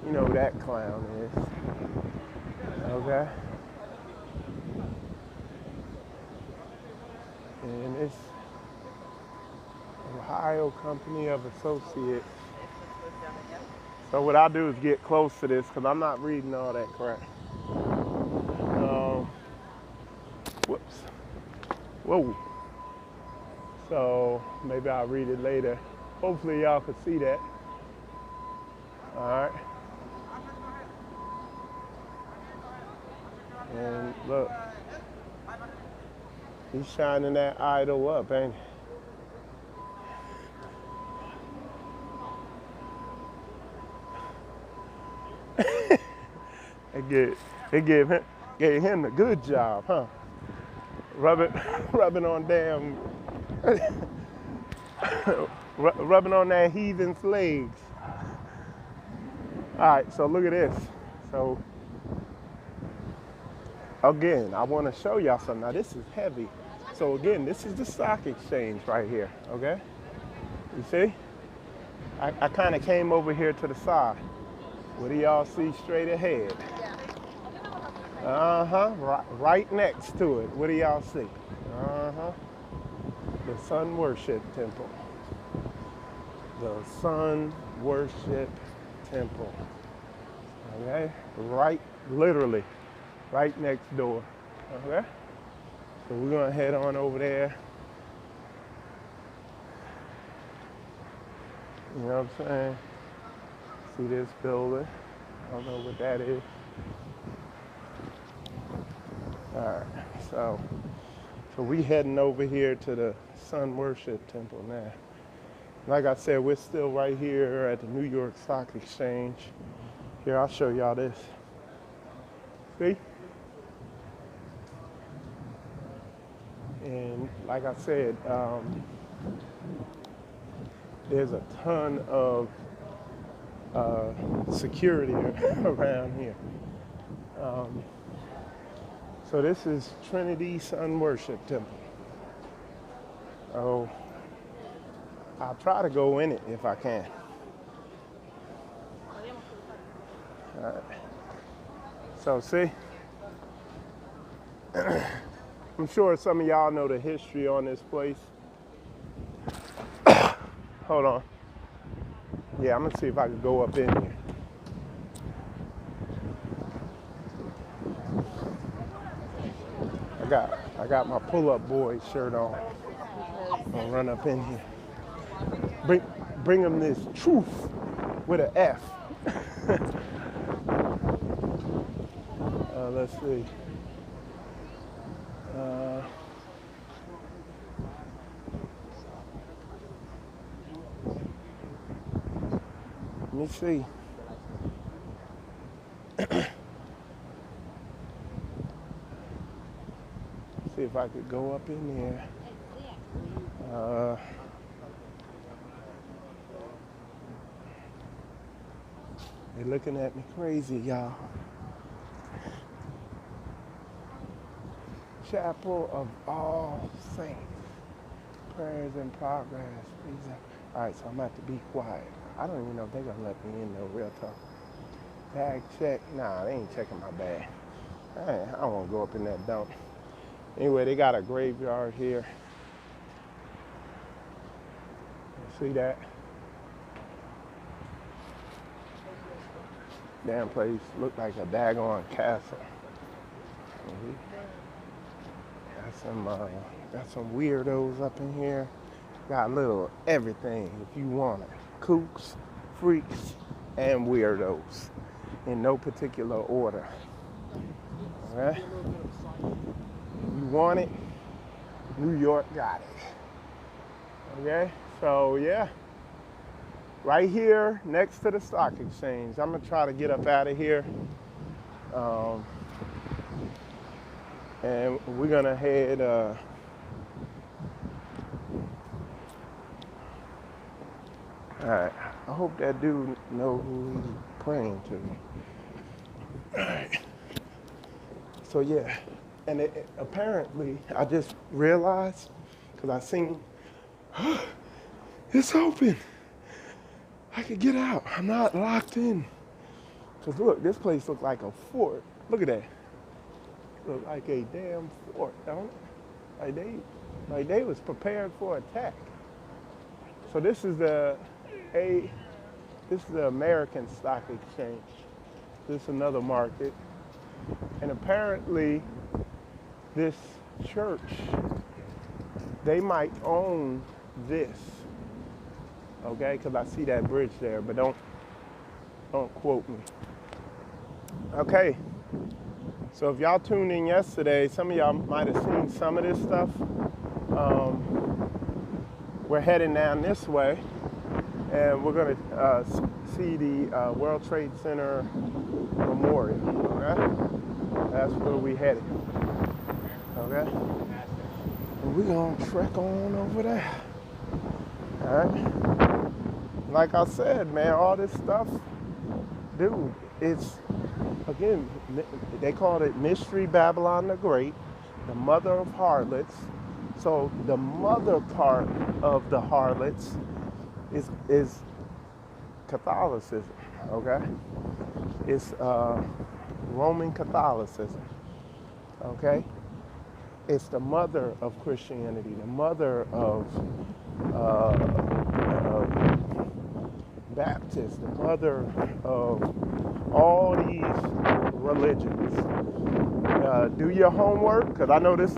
you know who that clown is. Okay? And it's Ohio Company of Associates. So what I do is get close to this because I'm not reading all that crap. Whoops. Whoa. So maybe I'll read it later. Hopefully y'all can see that. All right. And look, he's shining that idol up, ain't he? They gave him the good job, huh? Rubbing on damn, rubbing on that heathen's legs. All right, so look at this. So again, I want to show y'all something. Now this is heavy. So again, this is the stock exchange right here, okay? You see? I kind of came over here to the side. What do y'all see straight ahead? Right next to it. What do y'all see? The Sun Worship Temple. The Sun Worship Temple. Okay? Right, literally, right next door. Okay? So we're gonna head on over there. You know what I'm saying? See this building? I don't know what that is. All right, so we heading over here to the Sun Worship Temple now. Like I said, we're still right here at the New York Stock Exchange. Here, I'll show y'all this. See? And like I said, there's a ton of security around here. So this is Trinity Sun Worship Temple. Oh, I'll try to go in it if I can. All right. So see, I'm sure some of y'all know the history on this place. Hold on. Yeah, I'm gonna see if I can go up in here. I got my pull-up boy shirt on. I'm gonna run up in here. Bring him this truth with an F. Let's see. me see. See if I could go up in there. They're looking at me crazy, y'all. Chapel of All Saints. Prayers in progress. Please. All right, so I'm about to be quiet. I don't even know if they're gonna let me in though, real talk. Bag check. Nah, they ain't checking my bag. I don't want to go up in that dump. Anyway, they got a graveyard here. You see that? Damn place look like a daggone castle. Got some weirdos up in here. Got a little everything if you want it. Kooks, freaks, and weirdos in no particular order. Okay? You want it? New York got it. Okay? So yeah. Right here next to the stock exchange. I'm gonna try to get up out of here. And we're gonna head all right. I hope that dude knows who he's praying to. All right. So yeah, and apparently I just realized, because I seen, it's open. I could get out. I'm not locked in. Because look, this place looks like a fort. Look at that. Look like a damn fort, don't it? Like they was prepared for attack. So this is the American Stock Exchange. This is another market. And apparently this church, they might own this. Okay, because I see that bridge there, but don't quote me. Okay. So if y'all tuned in yesterday, some of y'all might have seen some of this stuff. We're heading down this way, and we're gonna see the World Trade Center Memorial. Okay, that's where we headed. Okay, and we're gonna trek on over there. All right. Like I said, man, all this stuff, dude, it's. Again, they called it Mystery Babylon the Great, the mother of harlots. So the mother part of the harlots is Catholicism, okay? It's Roman Catholicism, okay? It's the mother of Christianity, the mother of Baptists, the mother of all these religions. Do your homework, because I know this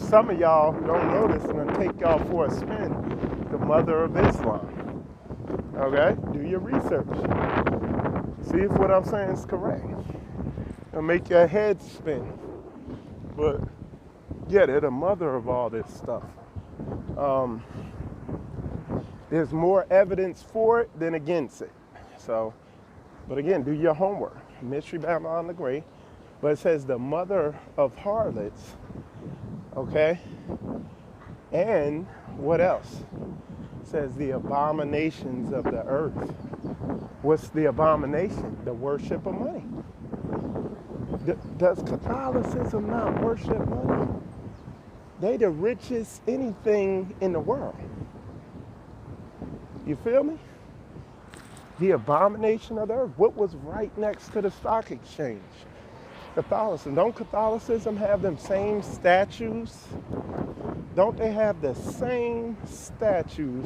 some of y'all don't know this, and it'll take y'all for a spin. The mother of Islam. Okay? Do your research. See if what I'm saying is correct. It'll make your head spin. But yeah, they're the mother of all this stuff. There's more evidence for it than against it. So, but again, do your homework. Mystery Babylon the Great. But it says the mother of harlots. Okay? And what else? It says the abominations of the earth. What's the abomination? The worship of money. Does Catholicism not worship money? They the richest anything in the world. You feel me? The abomination of the earth. What was right next to the stock exchange? Catholicism. Don't Catholicism have them same statues? Don't they have the same statues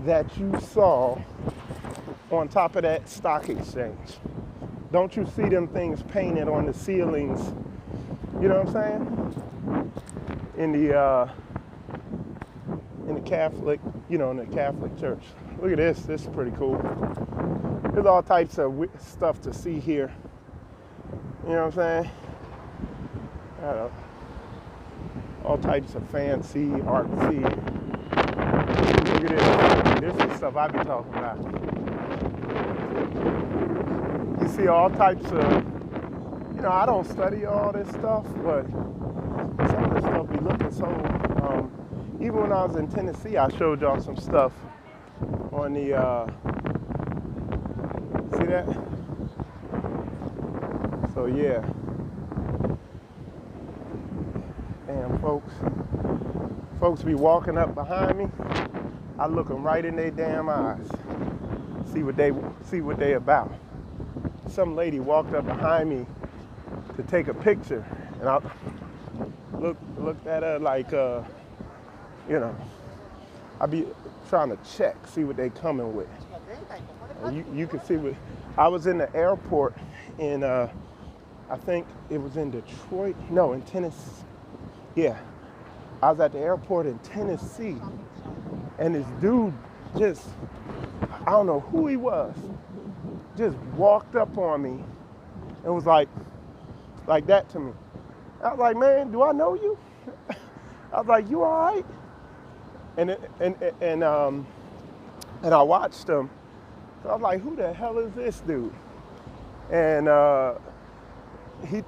that you saw on top of that stock exchange? Don't you see them things painted on the ceilings? You know what I'm saying? In the Catholic, in the Catholic Church. Look at this. This is pretty cool. There's all types of stuff to see here. You know what I'm saying? All types of fancy, artsy. Look at this. This is stuff I be talking about. you see all types of, you know, I don't study all this stuff, but some of this stuff be looking so, even when I was in Tennessee, I showed y'all some stuff on the, see that? So yeah. Damn, folks be walking up behind me. I look them right in their damn eyes. See what they about. Some lady walked up behind me to take a picture, and I looked at her like, you know, I be trying to check, see what they coming with. You can see what, I was in the airport in, I think it was in Detroit, no, in Tennessee. Yeah, I was at the airport in Tennessee, and this dude just, I don't know who he was, just walked up on me and was like that to me. I was like, man, do I know you? I was like, you all right? And I watched him. So I was like, who the hell is this dude? And he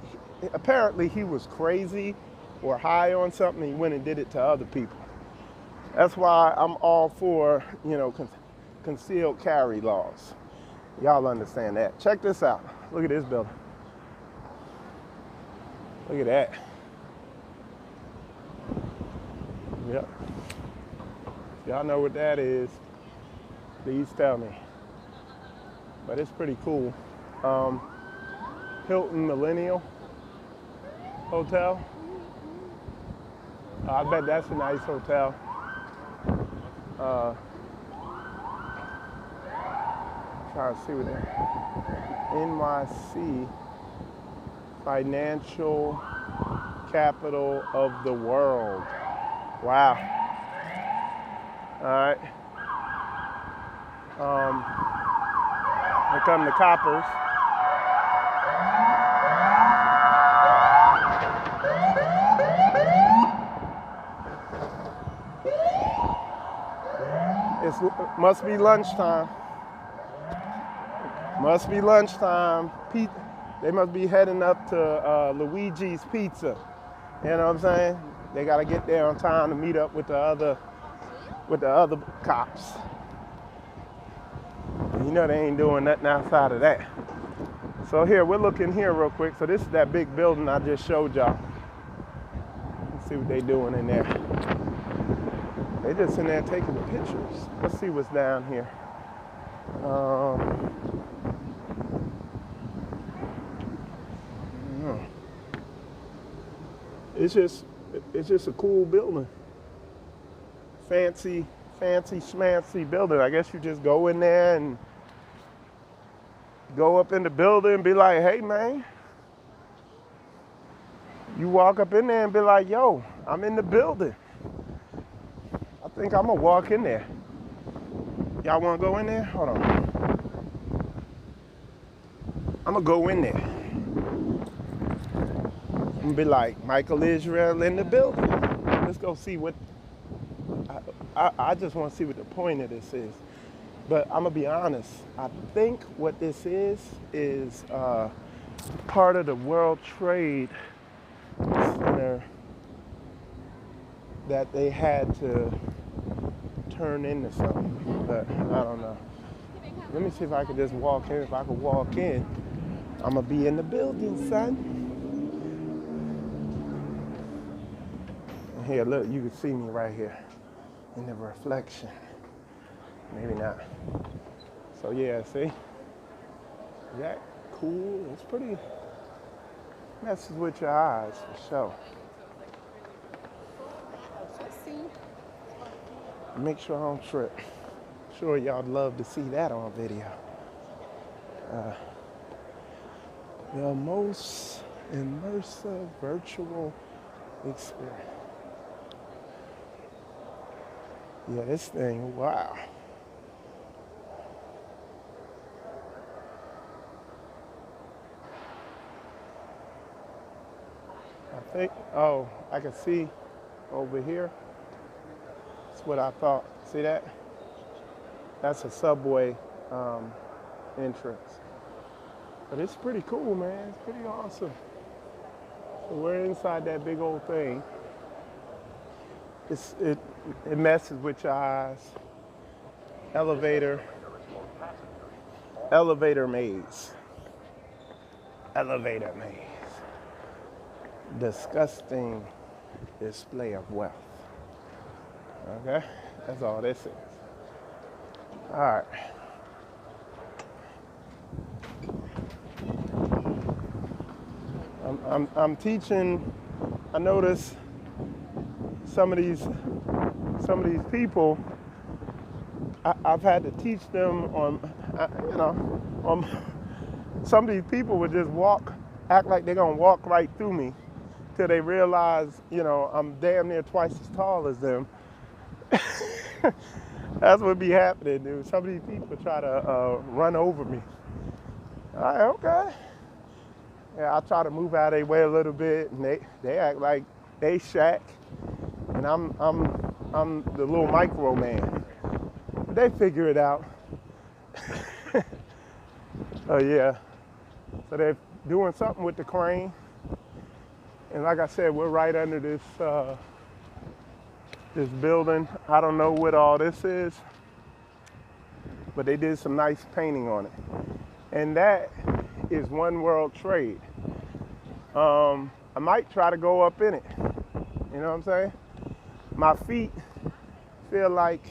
apparently he was crazy or high on something. He went and did it to other people. That's why I'm all for, you know, concealed carry laws. Y'all understand that. Check this out. Look at this building. Look at that. Yep. Y'all know what that is. Please tell me. But it's pretty cool. Hilton Millennial Hotel. I bet that's a nice hotel. Trying to see what that. NYC, financial capital of the world. Wow. All right. Here come the coppers. It must be lunchtime. Must be lunchtime. They must be heading up to Luigi's Pizza. You know what I'm saying? They gotta get there on time to meet up with the other cops. You know they ain't doing nothing outside of that. So here, we're looking here real quick. So this is that big building I just showed y'all. Let's see what they doing in there. They just in there taking the pictures. Let's see what's down here. It's just a cool building. Fancy schmancy building. I guess you just go in there and go up in the building and be like, hey man. You walk up in there and be like, yo, I'm in the building. I think I'm gonna walk in there. Y'all wanna go in there? Hold on. I'm gonna go in there. I'm gonna be like, Michael Israel in the building. Let's go see what, I just wanna see what the point of this is. But I'm gonna be honest, I think what this is part of the World Trade Center that they had to turn into something, but I don't know. Let me see if I can just walk in. If I can walk in, I'm gonna be in the building, son. And here, look, you can see me right here in the reflection. Maybe not. So yeah, see? Is that cool? It's pretty, messes with your eyes for sure. Make sure I don't trip. Sure y'all love to see that on video. The most immersive virtual experience. Yeah, this thing, wow. I think, oh, I can see over here. That's what I thought. See that? That's a subway entrance. But it's pretty cool, man. It's pretty awesome. So we're inside that big old thing. It messes with your eyes. Elevator maze. Elevator maze. Disgusting display of wealth. Okay? That's all this is. All right. I'm teaching. I notice some of these people. I've had to teach them on, some of these people would just act like they're gonna walk right through me, till they realize, I'm damn near twice as tall as them. That's what be happening, dude. Some of these people try to run over me. All right, okay. Yeah, I try to move out of their way a little bit, and they act like they Shaq, and I'm the little micro man. But they figure it out. Oh yeah. So they're doing something with the crane, and like I said, we're right under this this building. I don't know what all this is, but they did some nice painting on it, and that is One World Trade. I might try to go up in it. You know what I'm saying? My feet feel like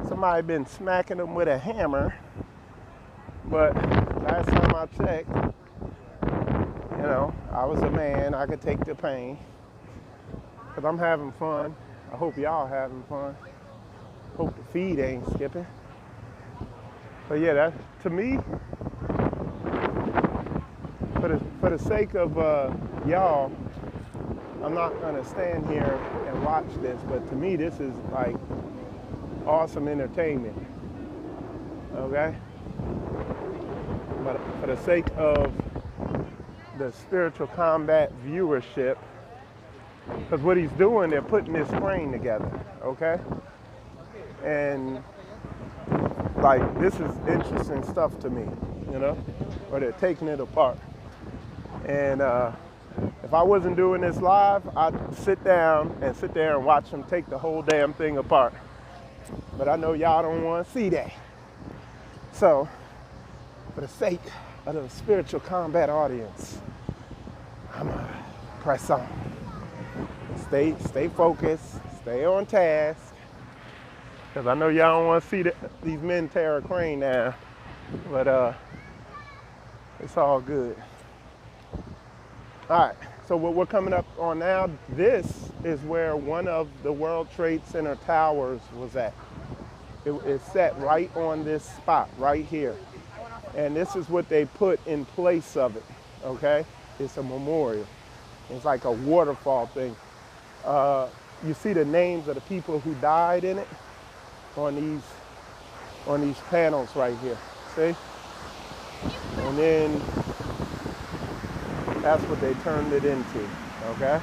somebody been smacking them with a hammer. But last time I checked, I was a man. I could take the pain. Because I'm having fun. I hope y'all having fun. Hope the feed ain't skipping. But yeah, that, to me, for the sake of y'all, I'm not gonna stand here and watch this, but to me this is like awesome entertainment, okay? But for the sake of the spiritual combat viewership, because what he's doing, they're putting this crane together, okay? And like, this is interesting stuff to me, or they're taking it apart. And if I wasn't doing this live, I'd sit down and sit there and watch them take the whole damn thing apart. But I know y'all don't want to see that. So, for the sake of the spiritual combat audience, I'm gonna press on. Stay focused, stay on task. Because I know y'all don't want to see these men tear a crane down. But it's all good. All right, so what we're coming up on now, this is where one of the World Trade Center towers was at. It's set right on this spot, right here. And this is what they put in place of it, okay? It's a memorial. It's like a waterfall thing. You see the names of the people who died in it on these panels right here, see? And then that's what they turned it into, okay?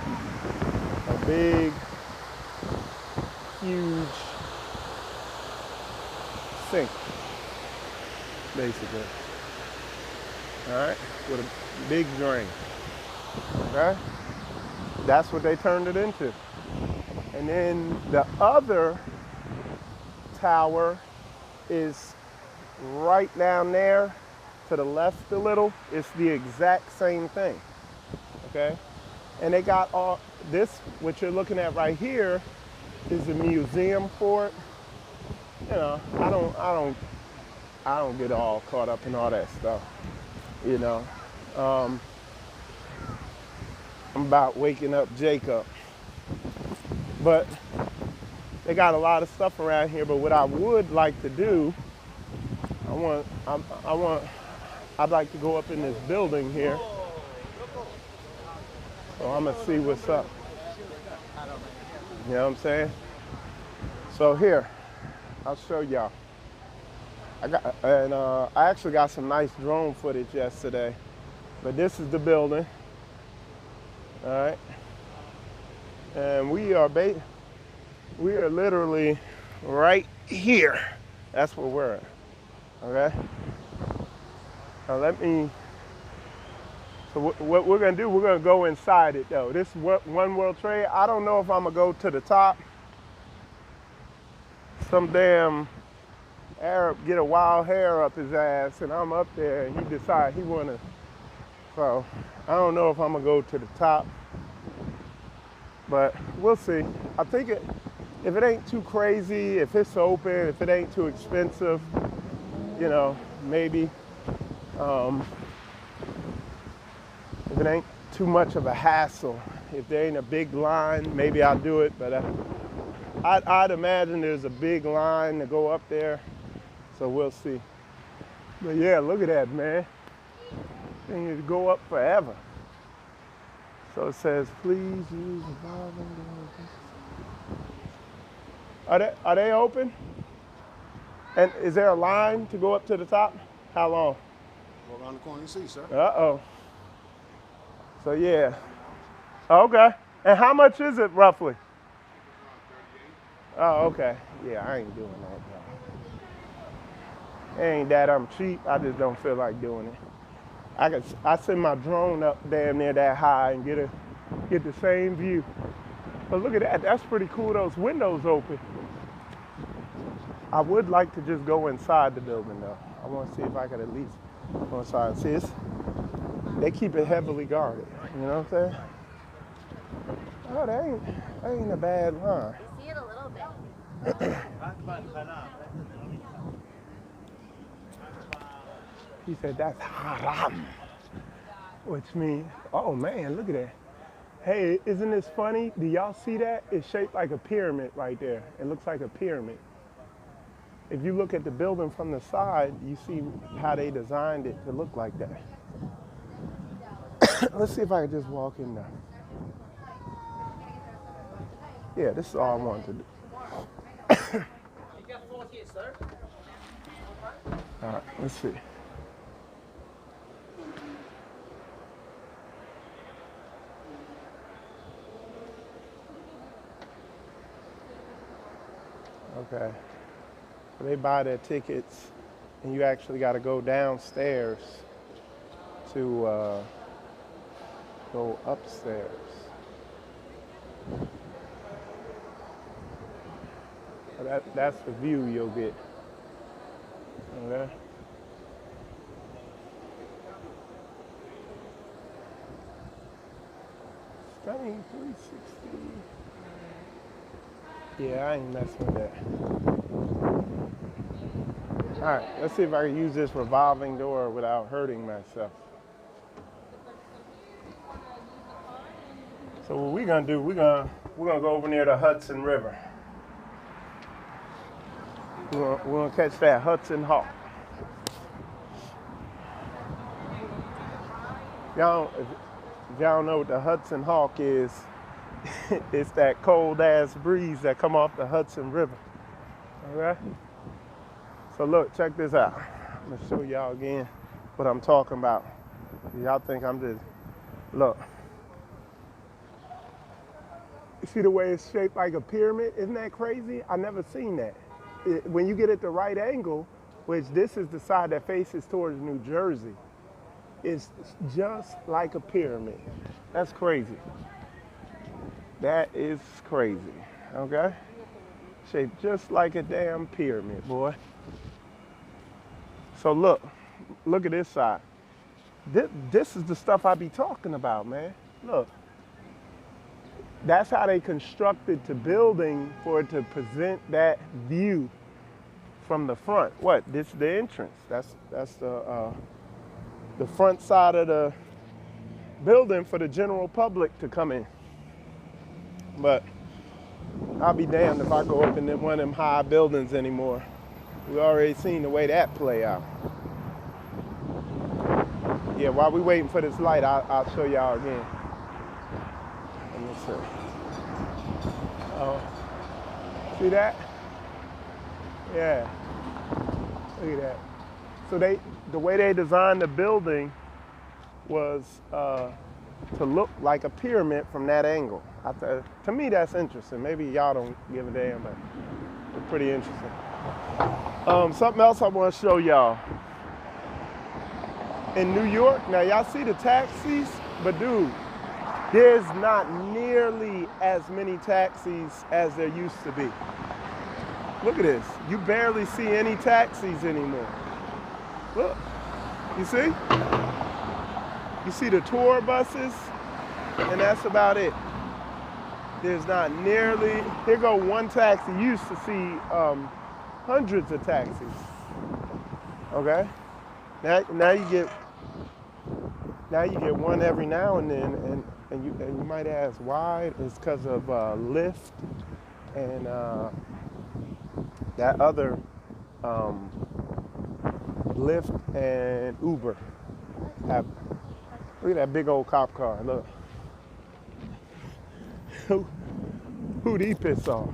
A big, huge sink, basically. All right, with a big drain, okay? That's what they turned it into. And then the other tower is right down there to the left a little. It's the exact same thing, okay? And they got all this, what you're looking at right here is a museum for it. I don't get all caught up in all that stuff, I'm about waking up Jacob. But they got a lot of stuff around here, but what I would like to do, I'd like to go up in this building here. So I'm gonna see what's up. You know what I'm saying? So here, I'll show y'all. I actually got some nice drone footage yesterday, but this is the building. All right, and we are literally right here. That's where we're at. Okay. So what we're gonna do, we're gonna go inside it though. This One World Trade, I don't know if I'm gonna go to the top. Some damn Arab get a wild hair up his ass and I'm up there and he decide he wanna, so I don't know if I'm gonna go to the top, but we'll see. I think if it ain't too crazy, if it's open, if it ain't too expensive, you know, maybe. If it ain't too much of a hassle, if there ain't a big line, maybe I'll do it, but I'd imagine there's a big line to go up there, so we'll see. But yeah, look at that, man. Thing is go up forever. So it says, please use revolving doors. Are they open? And is there a line to go up to the top? How long? Go around the corner and see, sir. Uh-oh. So yeah. Okay. And how much is it roughly? Oh, okay. Yeah, I ain't doing that. It ain't that I'm cheap. I just don't feel like doing it. I send my drone up damn near that high and get the same view. But look at that. That's pretty cool. Those windows open. I would like to just go inside the building though. I want to see if I could at least go inside. See, they keep it heavily guarded. You know what I'm saying? Oh, that ain't a bad line. You see it a little bit. He said that's haram, which means, oh man, look at that. Hey, isn't this funny? Do y'all see that? It's shaped like a pyramid right there. It looks like a pyramid. If you look at the building from the side, you see how they designed it to look like that. Let's see if I can just walk in there. Yeah, this is all I wanted to do. All right, let's see. Okay. So they buy their tickets, and you actually got to go downstairs to go upstairs. So that's the view you'll get. Okay. Stunning 360. Yeah, I ain't messing with that. All right, let's see if I can use this revolving door without hurting myself. So what we're gonna do, we're gonna go over near the Hudson River. We're gonna catch that Hudson Hawk. If y'all don't know what the Hudson Hawk is, it's that cold ass breeze that come off the Hudson River. Okay? So look, check this out. I'm gonna show y'all again what I'm talking about. Y'all think I'm just, look. You see the way it's shaped like a pyramid? Isn't that crazy? I never seen that. When you get at the right angle, which this is the side that faces towards New Jersey, it's just like a pyramid. That's crazy. That is crazy, okay? Shaped just like a damn pyramid, boy. So look at this side. This is the stuff I be talking about, man. Look. That's how they constructed the building for it to present that view from the front. What? This is the entrance. That's the front side of the building for the general public to come in. But I'll be damned if I go up in one of them high buildings anymore. We already seen the way that play out. Yeah, while we waiting for this light, I'll show y'all again. Let me see. Oh, see that? Yeah. Look at that. So the way they designed the building was to look like a pyramid from that angle. To me, that's interesting. Maybe y'all don't give a damn, but it's pretty interesting. Something else I want to show y'all. in New York, now y'all see the taxis, but dude, there's not nearly as many taxis as there used to be. Look at this. You barely see any taxis anymore. Look, you see? You see the tour buses, and that's about it. There's not nearly, here go one taxi. You used to see hundreds of taxis, okay? Now you get one every now and then, and you might ask why. It's because of Lyft and that other Lyft and Uber. Look at that big old cop car. Look. Who'd he piss off?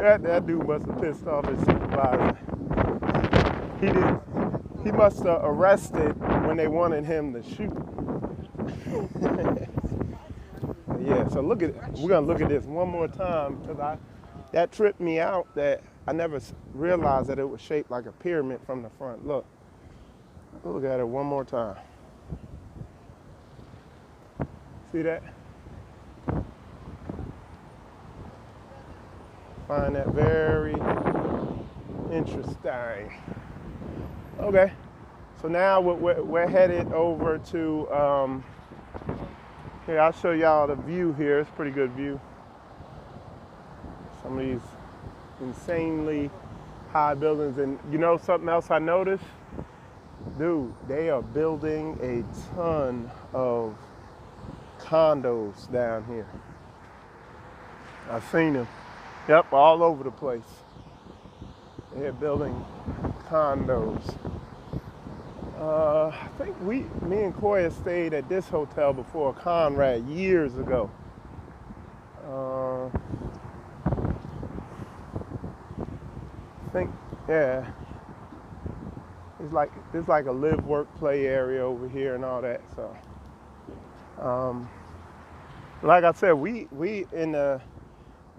That dude must have pissed off his supervisor. He must have arrested when they wanted him to shoot. Yeah, so look at it. We're gonna look at this one more time because that tripped me out that I never realized that it was shaped like a pyramid from the front. Look at it one more time. See that? Find that very interesting. Okay, so now we're headed over to, here, I'll show y'all the view here. It's a pretty good view. Some of these insanely high buildings. And you know something else I noticed? Dude, they are building a ton of condos down here. I've seen them. Yep, all over the place. They're building condos. I think me and Koya stayed at this hotel before, Conrad, years ago. I think, yeah. It's like a live, work, play area over here and all that. So, like I said, we in the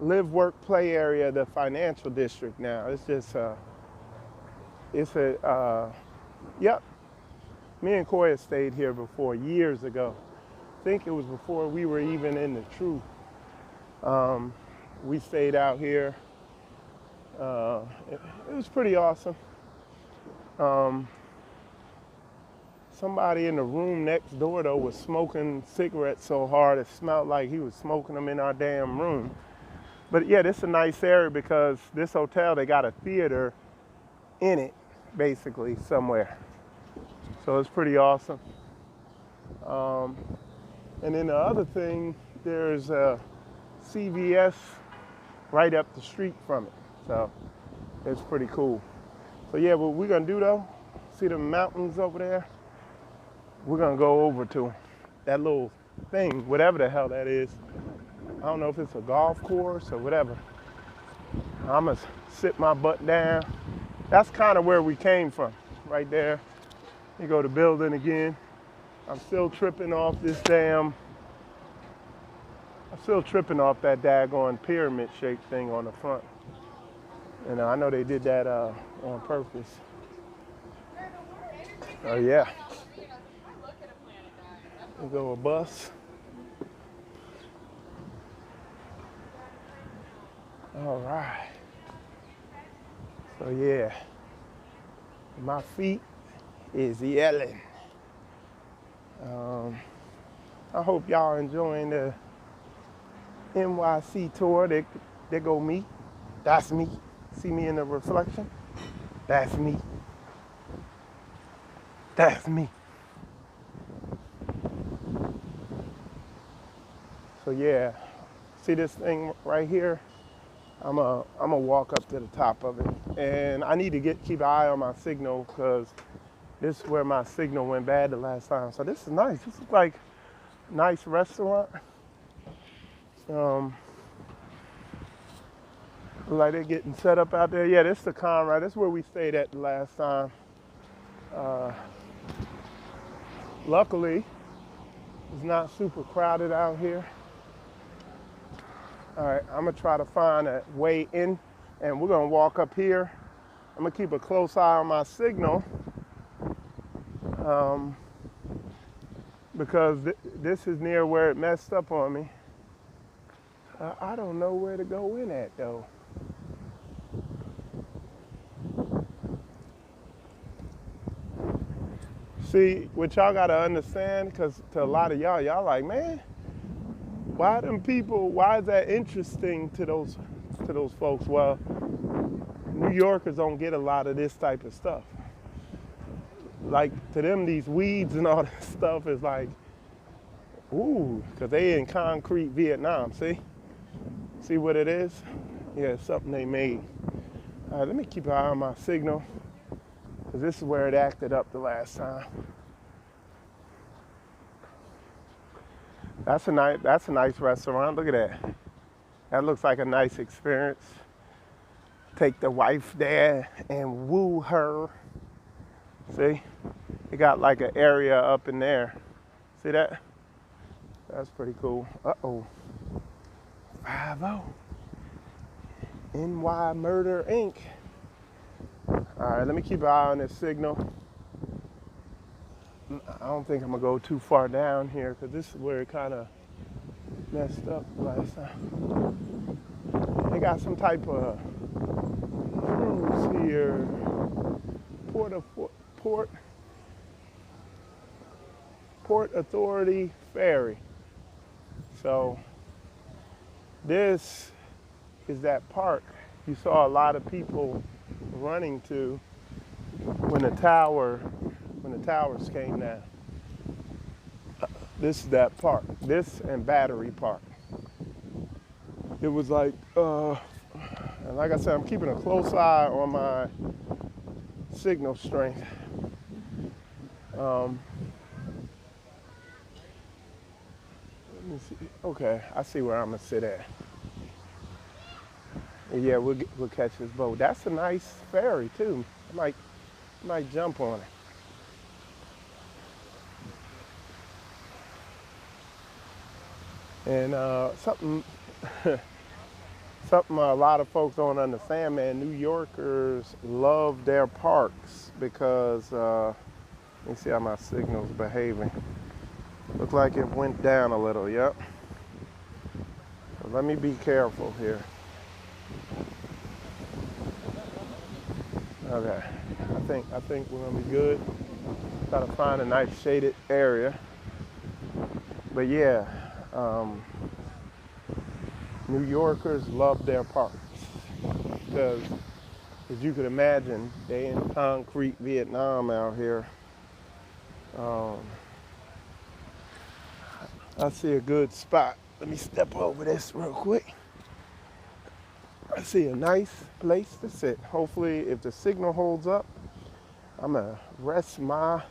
live, work, play area, the financial district now. It's just, yep. Me and Koya stayed here before, years ago. I think it was before we were even in the Truth. We stayed out here. It was pretty awesome. Somebody in the room next door, though, was smoking cigarettes so hard it smelled like he was smoking them in our damn room. But yeah, this is a nice area because this hotel, they got a theater in it, basically, somewhere. So it's pretty awesome. And then the other thing, there's a CVS right up the street from it. So it's pretty cool. So yeah, what we're gonna do though, see the mountains over there? We're gonna go over to that little thing, whatever the hell that is. I don't know if it's a golf course or whatever. I'm gonna sit my butt down. That's kind of where we came from, right there. You go to the building again. I'm still tripping off that daggone pyramid shaped thing on the front. And I know they did that on purpose. Oh yeah. There go a bus. All right. So yeah, my feet is yelling. I hope y'all enjoying the NYC tour. There go me. That's me. See me in the reflection? That's me. That's me. So yeah, see this thing right here? I'm a walk up to the top of it. And I need to keep an eye on my signal because this is where my signal went bad the last time. So this is nice. This is like a nice restaurant. Like they're getting set up out there. Yeah, this is the Conrad. This is where we stayed at the last time. Luckily, it's not super crowded out here. All right, I'm gonna try to find a way in, and we're gonna walk up here I'm gonna keep a close eye on my signal because this is near where it messed up on me. I don't know where to go in at though. See, what y'all gotta understand, because to a lot of y'all like, man, why is that interesting to those folks? Well, New Yorkers don't get a lot of this type of stuff. Like, to them, these weeds and all this stuff is like, ooh, because they in concrete Vietnam, see? See what it is? Yeah, it's something they made. All right, let me keep an eye on my signal, because this is where it acted up the last time. That's a nice restaurant. Look at that. That looks like a nice experience. Take the wife there and woo her. See? It got like an area up in there. See that? That's pretty cool. Uh-oh. 5-0. NY Murder Inc. All right, let me keep an eye on this signal. I don't think I'm gonna go too far down here because this is where it kind of messed up last time. They got some type of cruise here. Port Authority Ferry. So this is that park you saw a lot of people running to when the towers came down. This is that park. This and Battery Park. It was like, and like I said, I'm keeping a close eye on my signal strength. Let me see. Okay, I see where I'm gonna sit at. Yeah, we'll catch this boat. That's a nice ferry too. I might jump on it. And something a lot of folks don't understand, man. New Yorkers love their parks because let me see how my signal's behaving. Look like it went down a little. Yep. So let me be careful here. Okay, I think we're gonna be good. Gotta find a nice shaded area. But yeah, New Yorkers love their parks because, as you could imagine, they in concrete Vietnam out here. I see a good spot. Let me step over this real quick. I see a nice place to sit. Hopefully, if the signal holds up, I'm gonna rest my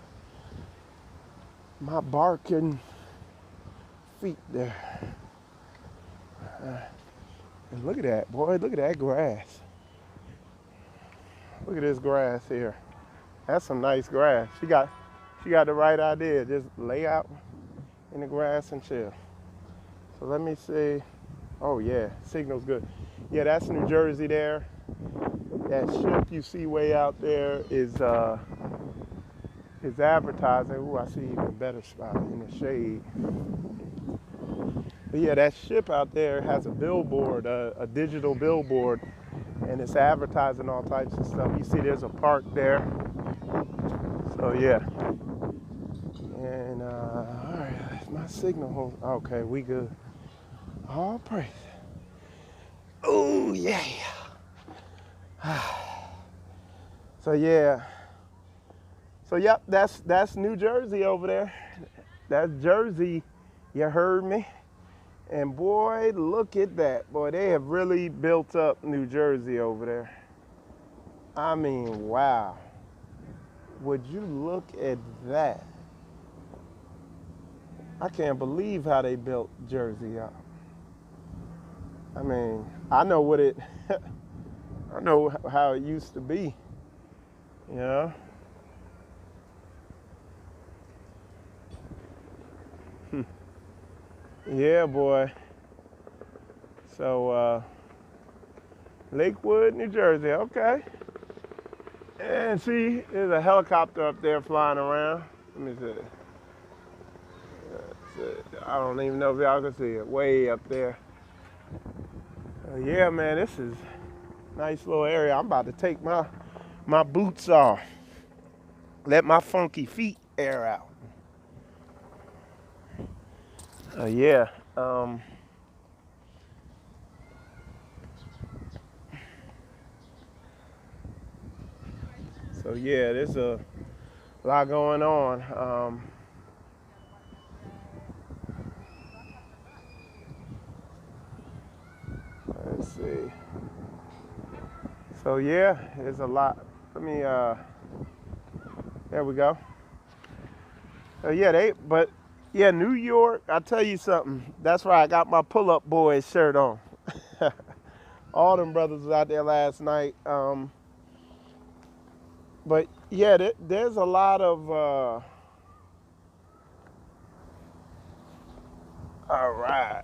barking feet there. And look at that, boy. Look at that grass. Look at this grass here. That's some nice grass. She got the right idea. Just lay out in the grass and chill. So let me see. Oh yeah, signal's good. Yeah, that's New Jersey there. That ship you see way out there is advertising. Ooh, I see even better spot in the shade. But yeah, that ship out there has a billboard, a digital billboard, and it's advertising all types of stuff. You see there's a park there. So yeah. And all right, my signal holds. Okay, we good. All praise. Oh yeah. So yeah. So yep, that's New Jersey over there. That's Jersey. You heard me. And boy, look at that. Boy, they have really built up New Jersey over there. I mean, wow. Would you look at that? I can't believe how they built Jersey up. I mean, I know what it, I know how it used to be, you know? Yeah, boy. So, Lakewood, New Jersey, okay. And see, there's a helicopter up there flying around. Let me see. I don't even know if y'all can see it, way up there. Yeah, man, this is a nice little area. I'm about to take my boots off. Let my funky feet air out. Yeah. So yeah, there's a lot going on. Let's see. So yeah, there's a lot. Let me. There we go. Yeah, New York. I tell you something. That's right. I got my Pull-Up Boys shirt on. All them brothers was out there last night. But yeah, there's a lot of. All right.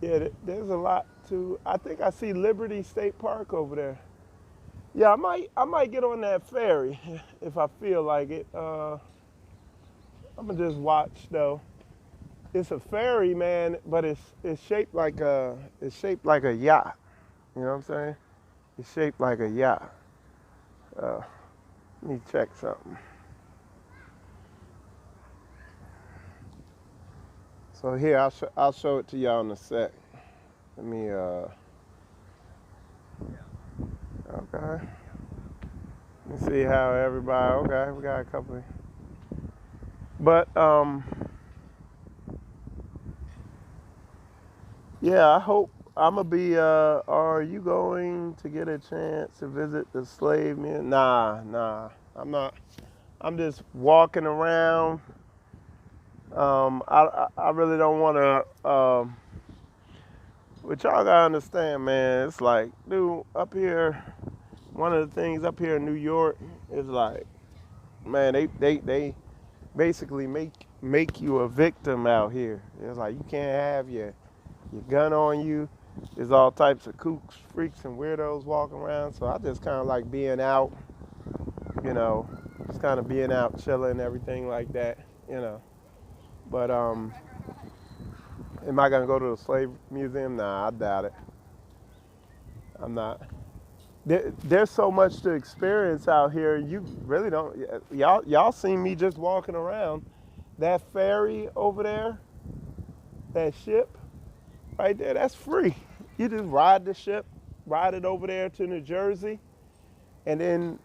Yeah, there's a lot to. I think I see Liberty State Park over there. Yeah, I might get on that ferry if I feel like it. I'm gonna just watch though. It's a ferry, man, but it's shaped like a yacht. You know what I'm saying? It's shaped like a yacht. Let me check something. So here, I'll show it to y'all in a sec. Let me, okay. Let me see how everybody, okay, we got a couple. But, yeah, I hope I'm gonna be, are you going to get a chance to visit the slave museum? Nah, I'm not. I'm just walking around. I really don't want to, but y'all gotta understand, man, it's like, dude, up here, one of the things up here in New York is like, man, they basically make you a victim out here. It's like, you can't have your gun on you. There's all types of kooks, freaks, and weirdos walking around, so I just kind of like being out, you know, just kind of being out, chilling, everything like that, you know. But am I gonna go to the slave museum? Nah, I doubt it. I'm not. There's so much to experience out here. You really don't. Y'all seen me just walking around. That ferry over there, that ship, right there. That's free. You just ride the ship, ride it over there to New Jersey, and then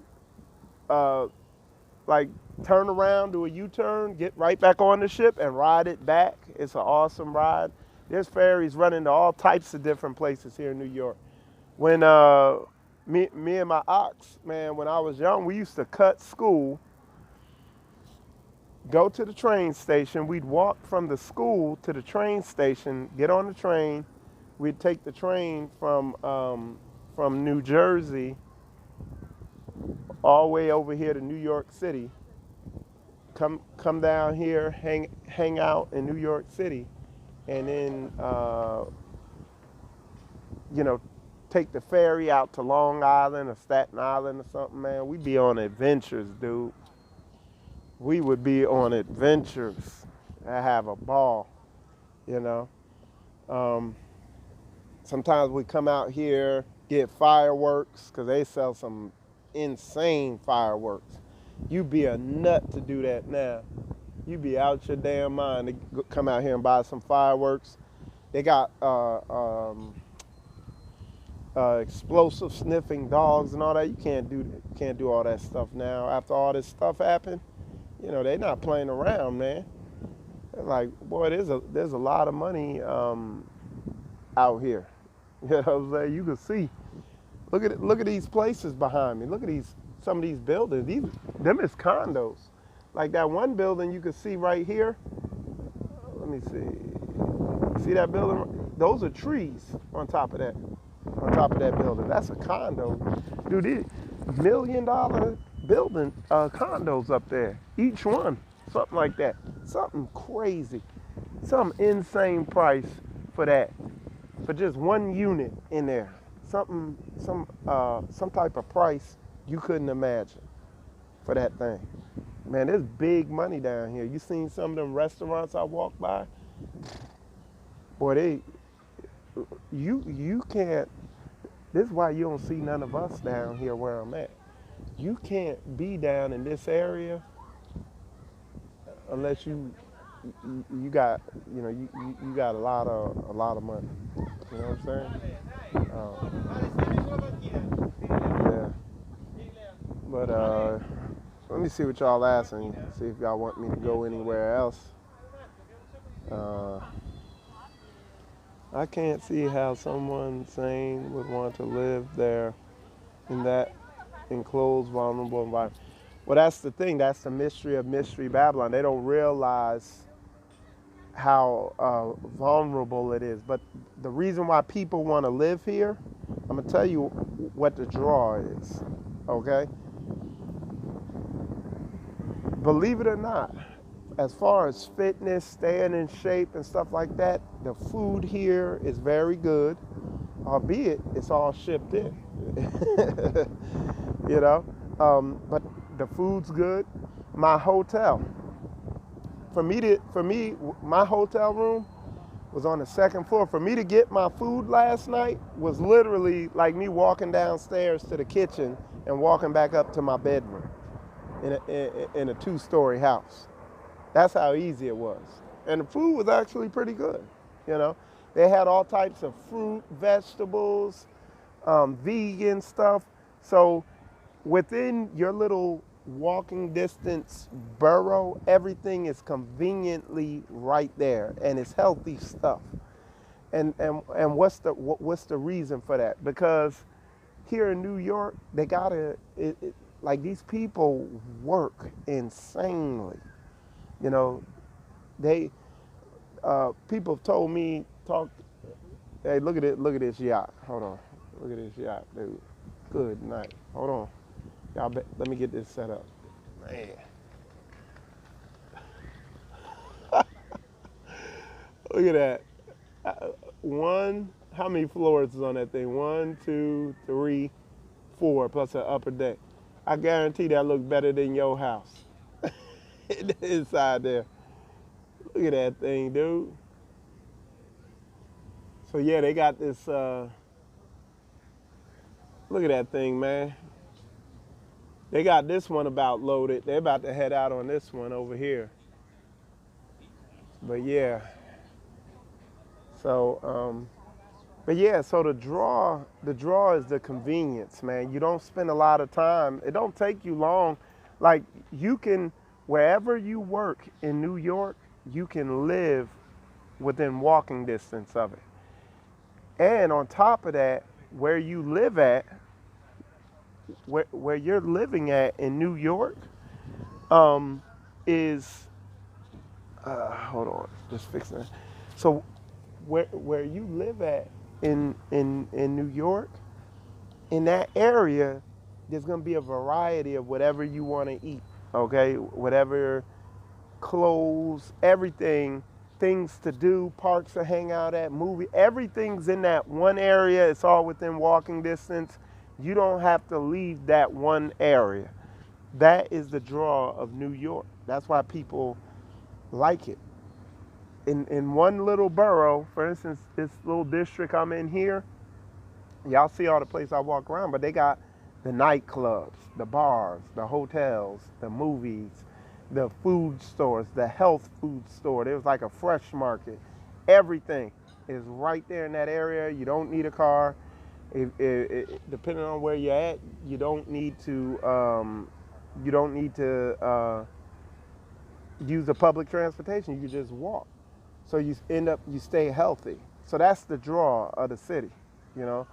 like turn around, do a U-turn, get right back on the ship and ride it back. It's an awesome ride. There's ferries running to all types of different places here in New York. When me and my ox, man, when I was young, we used to cut school, go to the train station. We'd walk from the school to the train station, get on the train. We'd take the train from New Jersey all the way over here to New York City. Come down here, hang out in New York City, and then you know, take the ferry out to Long Island or Staten Island or something, man. We'd be on adventures, dude. We would be on adventures. I have a ball, you know. Sometimes we come out here, get fireworks, because they sell some insane fireworks. You'd be a nut to do that now. You'd be out your damn mind to come out here and buy some fireworks. They got explosive sniffing dogs and all that. You can't do all that stuff now. After all this stuff happened, you know, they're not playing around, man. They're like, boy, there's a lot of money out here. You know what I'm saying? You can see. Look at these places behind me. Look at some of these buildings. Them is condos. Like that one building you can see right here. Let me see. See that building? Those are trees on top of that. On top of that building. That's a condo. Dude, these $1 million building condos up there. Each one. Something like that. Something crazy. Some insane price for that. For just one unit in there. some type of price you couldn't imagine for that thing. Man, there's big money down here. You seen some of them restaurants I walked by? Boy, you can't. This is why you don't see none of us down here where I'm at. You can't be down in this area unless you got you got a lot of money. You know what I'm saying? Yeah. But let me see what y'all asking. See if y'all want me to go anywhere else. I can't see how someone sane would want to live there in that enclosed, vulnerable environment. Well, that's the thing. That's the mystery of Mystery Babylon. They don't realize how vulnerable it is. But the reason why people want to live here, I'm going to tell you what the draw is, okay? Believe it or not, as far as fitness, staying in shape and stuff like that, the food here is very good, albeit it's all shipped in. You know, but the food's good. My hotel, for me, my hotel room was on the second floor. For me to get my food last night was literally like me walking downstairs to the kitchen and walking back up to my bedroom in a two-story house. That's how easy it was. And the food was actually pretty good, you know. They had all types of fruit, vegetables, vegan stuff. So within your little walking distance borough, everything is conveniently right there, and it's healthy stuff. And what's the reason for that? Because here in New York, they gotta like these people work insanely. You know, they people have told me hey, look at this yacht. Hold on, look at this yacht, dude. Good night. Hold on, y'all. Let me get this set up, man. Look at that. How many floors is on that thing? 1, 2, 3, 4, plus an upper deck. I guarantee that looks better than your house. Inside there. Look at that thing, dude. So yeah, they got this, look at that thing, man. They got this one about loaded. They're about to head out on this one over here. But yeah. So, so the draw is the convenience, man. You don't spend a lot of time. It don't take you long. Like you can, wherever you work in New York, you can live within walking distance of it. And on top of that, where you live at, where you're living at in New York, is, hold on, just fixing it. So where you live at in New York, in that area, there's gonna be a variety of whatever you wanna eat, okay? Whatever, clothes, everything, things to do, parks to hang out at, everything's in that one area. It's all within walking distance. You don't have to leave that one area. That is the draw of New York. That's why people like it. In one little borough, for instance, this little district I'm in here, y'all see all the places I walk around, but they got the nightclubs, the bars, the hotels, the movies, the food stores, the health food store. There's like a fresh market. Everything is right there in that area. You don't need a car. Depending on where you're at, you don't need to use the public transportation. You just walk. So you stay healthy. So that's the draw of the city, you know.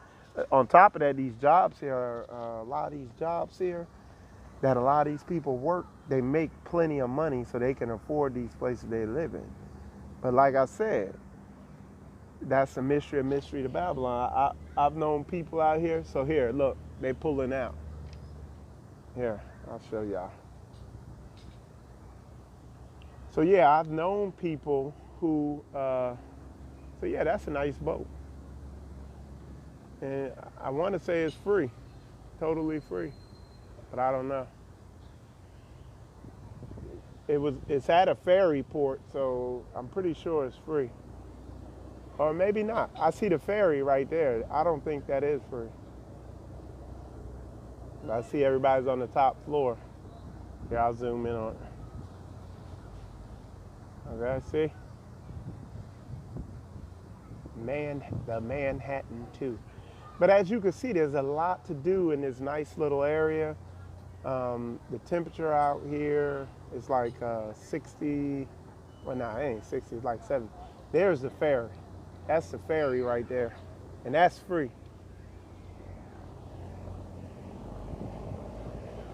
On top of that, these jobs here, a lot of these jobs here that a lot of these people work, they make plenty of money so they can afford these places they live in. But like I said, that's the mystery to Babylon. I've known people out here. So here, look, they pulling out. Here, I'll show y'all. So yeah, I've known people who, so yeah, that's a nice boat. And I want to say it's free, totally free, but I don't know. It's at a ferry port, so I'm pretty sure it's free. Or maybe not. I see the ferry right there. I don't think that is free. I see everybody's on the top floor. Here, I'll zoom in on it. Okay, see? The Manhattan 2. But as you can see, there's a lot to do in this nice little area. The temperature out here is like 60, well, no, it ain't 60, it's like 70. There's the ferry. That's the ferry right there. And that's free.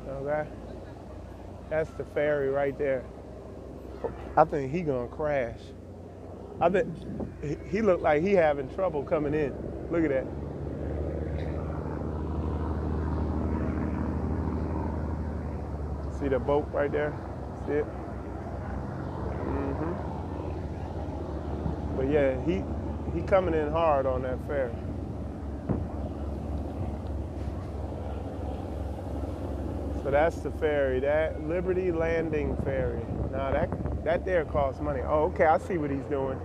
Okay? That's the ferry right there. I think he gonna crash. I think he looked like he having trouble coming in. Look at that. See the boat right there? See it? But yeah, he coming in hard on that ferry. So that's the ferry, that Liberty Landing Ferry. Now that there costs money. Oh, okay, I see what he's doing.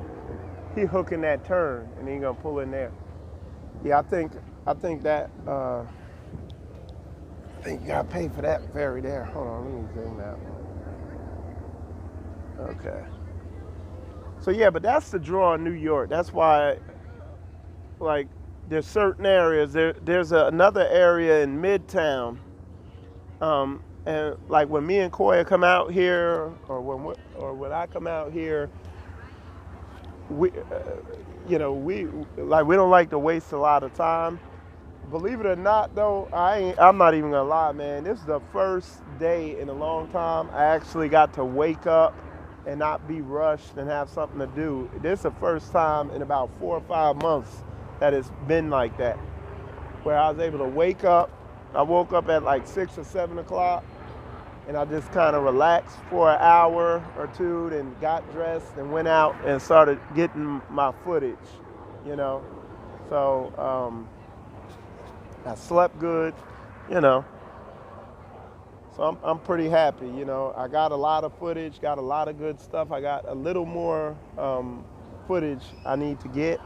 He hooking that turn and he gonna pull in there. Yeah, I think that I think you gotta pay for that ferry there. Hold on, let me zoom out. Okay. So yeah, but that's the draw in New York. That's why, like, there's certain areas. There's another area in Midtown. And like when me and Koya come out here, or when I come out here, we don't like to waste a lot of time. Believe it or not, though, I'm not even gonna lie, man. This is the first day in a long time I actually got to wake up and not be rushed and have something to do. This is the first time in about 4 or 5 months that it's been like that, where I was able to wake up. I woke up at like 6 or 7 o'clock, and I just kind of relaxed for an hour or two, then got dressed and went out and started getting my footage, you know. So I slept good, you know. So I'm pretty happy, you know. I got a lot of footage, got a lot of good stuff. I got a little more footage I need to get,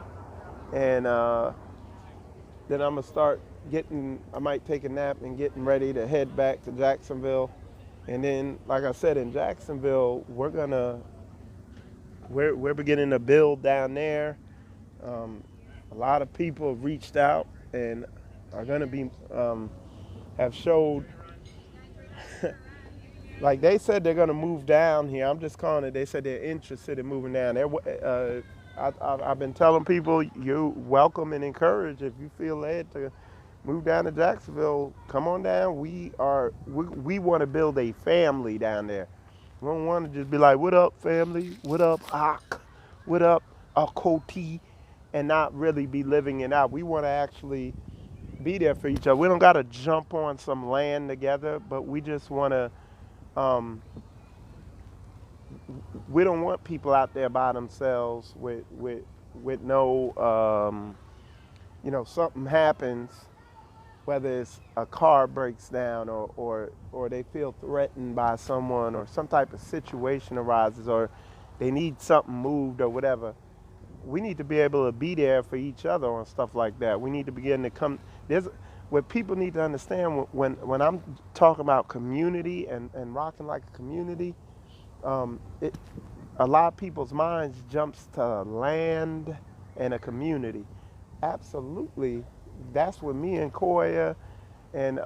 and then I'm gonna start I might take a nap and getting ready to head back to Jacksonville. And then, like I said, in Jacksonville, we're beginning to build down there. A lot of people have reached out and are gonna be, have showed, like they said they're gonna move down here. I'm just calling it, they said they're interested in moving down. I've been telling people, you're welcome and encouraged if you feel led to move down to Jacksonville. Come on down. We want to build a family down there. We don't want to just be like, what up, family? What up, Ak? What up, Akoti? And not really be living it out. We want to actually be there for each other. We don't got to jump on some land together, but we just want to, we don't want people out there by themselves with no, something happens, whether it's a car breaks down or they feel threatened by someone, or some type of situation arises, or they need something moved or whatever. We need to be able to be there for each other on stuff like that. We need to begin to come. What people need to understand when I'm talking about community and rocking like a community, a lot of people's minds jumps to land and a community. Absolutely. That's what me and Koya and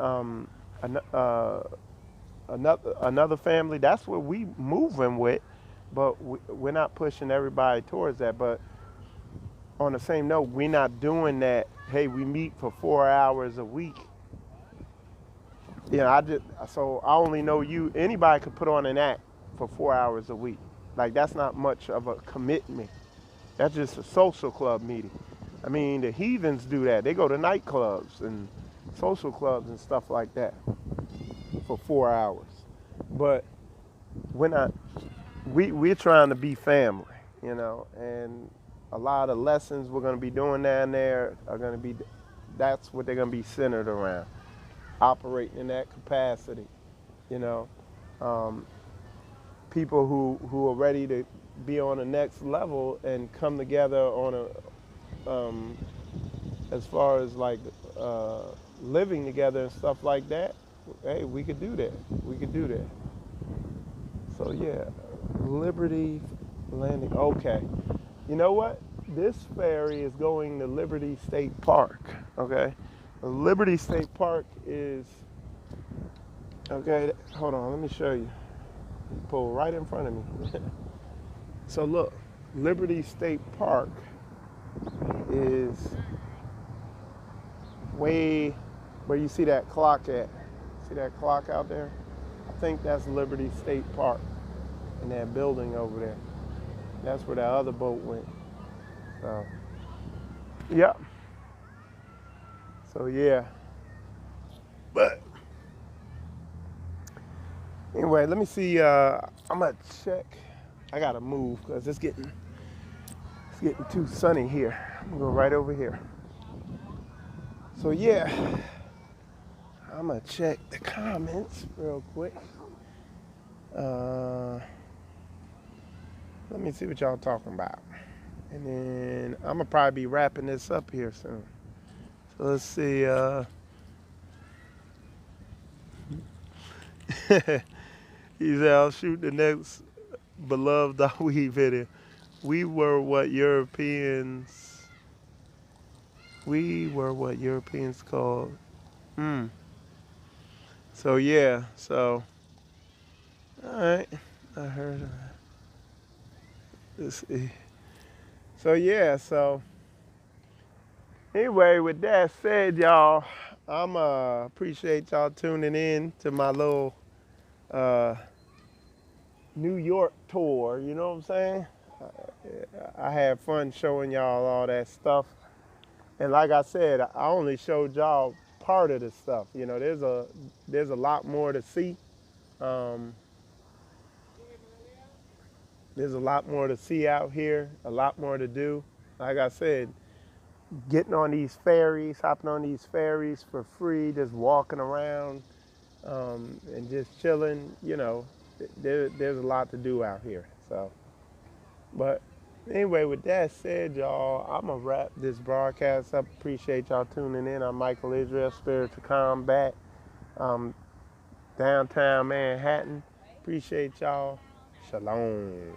another family, that's what we moving with, but we're not pushing everybody towards that. But on the same note, we're not doing that, hey, we meet for 4 hours a week. So I only know anybody could put on an act for 4 hours a week. Like, that's not much of a commitment. That's just a social club meeting. I mean, the heathens do that. They go to nightclubs and social clubs and stuff like that for 4 hours. But we're trying to be family, you know, and a lot of lessons we're going to be doing down there are going to be that's what they're gonna be centered around, operating in that capacity. You know, people who are ready to be on the next level and come together on a as far as like living together and stuff like that. Hey, we could do that. We could do that. So yeah, Liberty Landing. Okay, you know what? This ferry is going to Liberty State Park. Okay, Liberty State Park is. Okay, hold on. Let me show you. Pull right in front of me. So look, Liberty State Park is way where you see that clock at. See that clock out there? I think that's Liberty State Park in that building over there. That's where that other boat went. So, yep. So yeah. But anyway, let me see. I'm gonna check. I gotta move because it's getting too sunny here. I'm gonna go right over here. So yeah, I'm gonna check the comments real quick. Let me see what y'all talking about, and then I'm gonna probably be wrapping this up here soon. So let's see. He said, I'll shoot the next beloved Dawid video. We were what Europeans call. So yeah, so all right, I heard of that. Let's see. So yeah, so anyway, with that said, y'all, I'm appreciate y'all tuning in to my little New York tour, you know what I'm saying? I had fun showing y'all all that stuff. And like I said, I only showed y'all part of the stuff. You know, there's a lot more to see. There's a lot more to see out here, a lot more to do. Like I said, getting on these ferries, hopping on these ferries for free, just walking around and just chilling, you know, there's a lot to do out here. So, but anyway, with that said, y'all, I'm going to wrap this broadcast up. Appreciate y'all tuning in. I'm Michael Israel, Spiritual Combat, downtown Manhattan. Appreciate y'all. Shalom.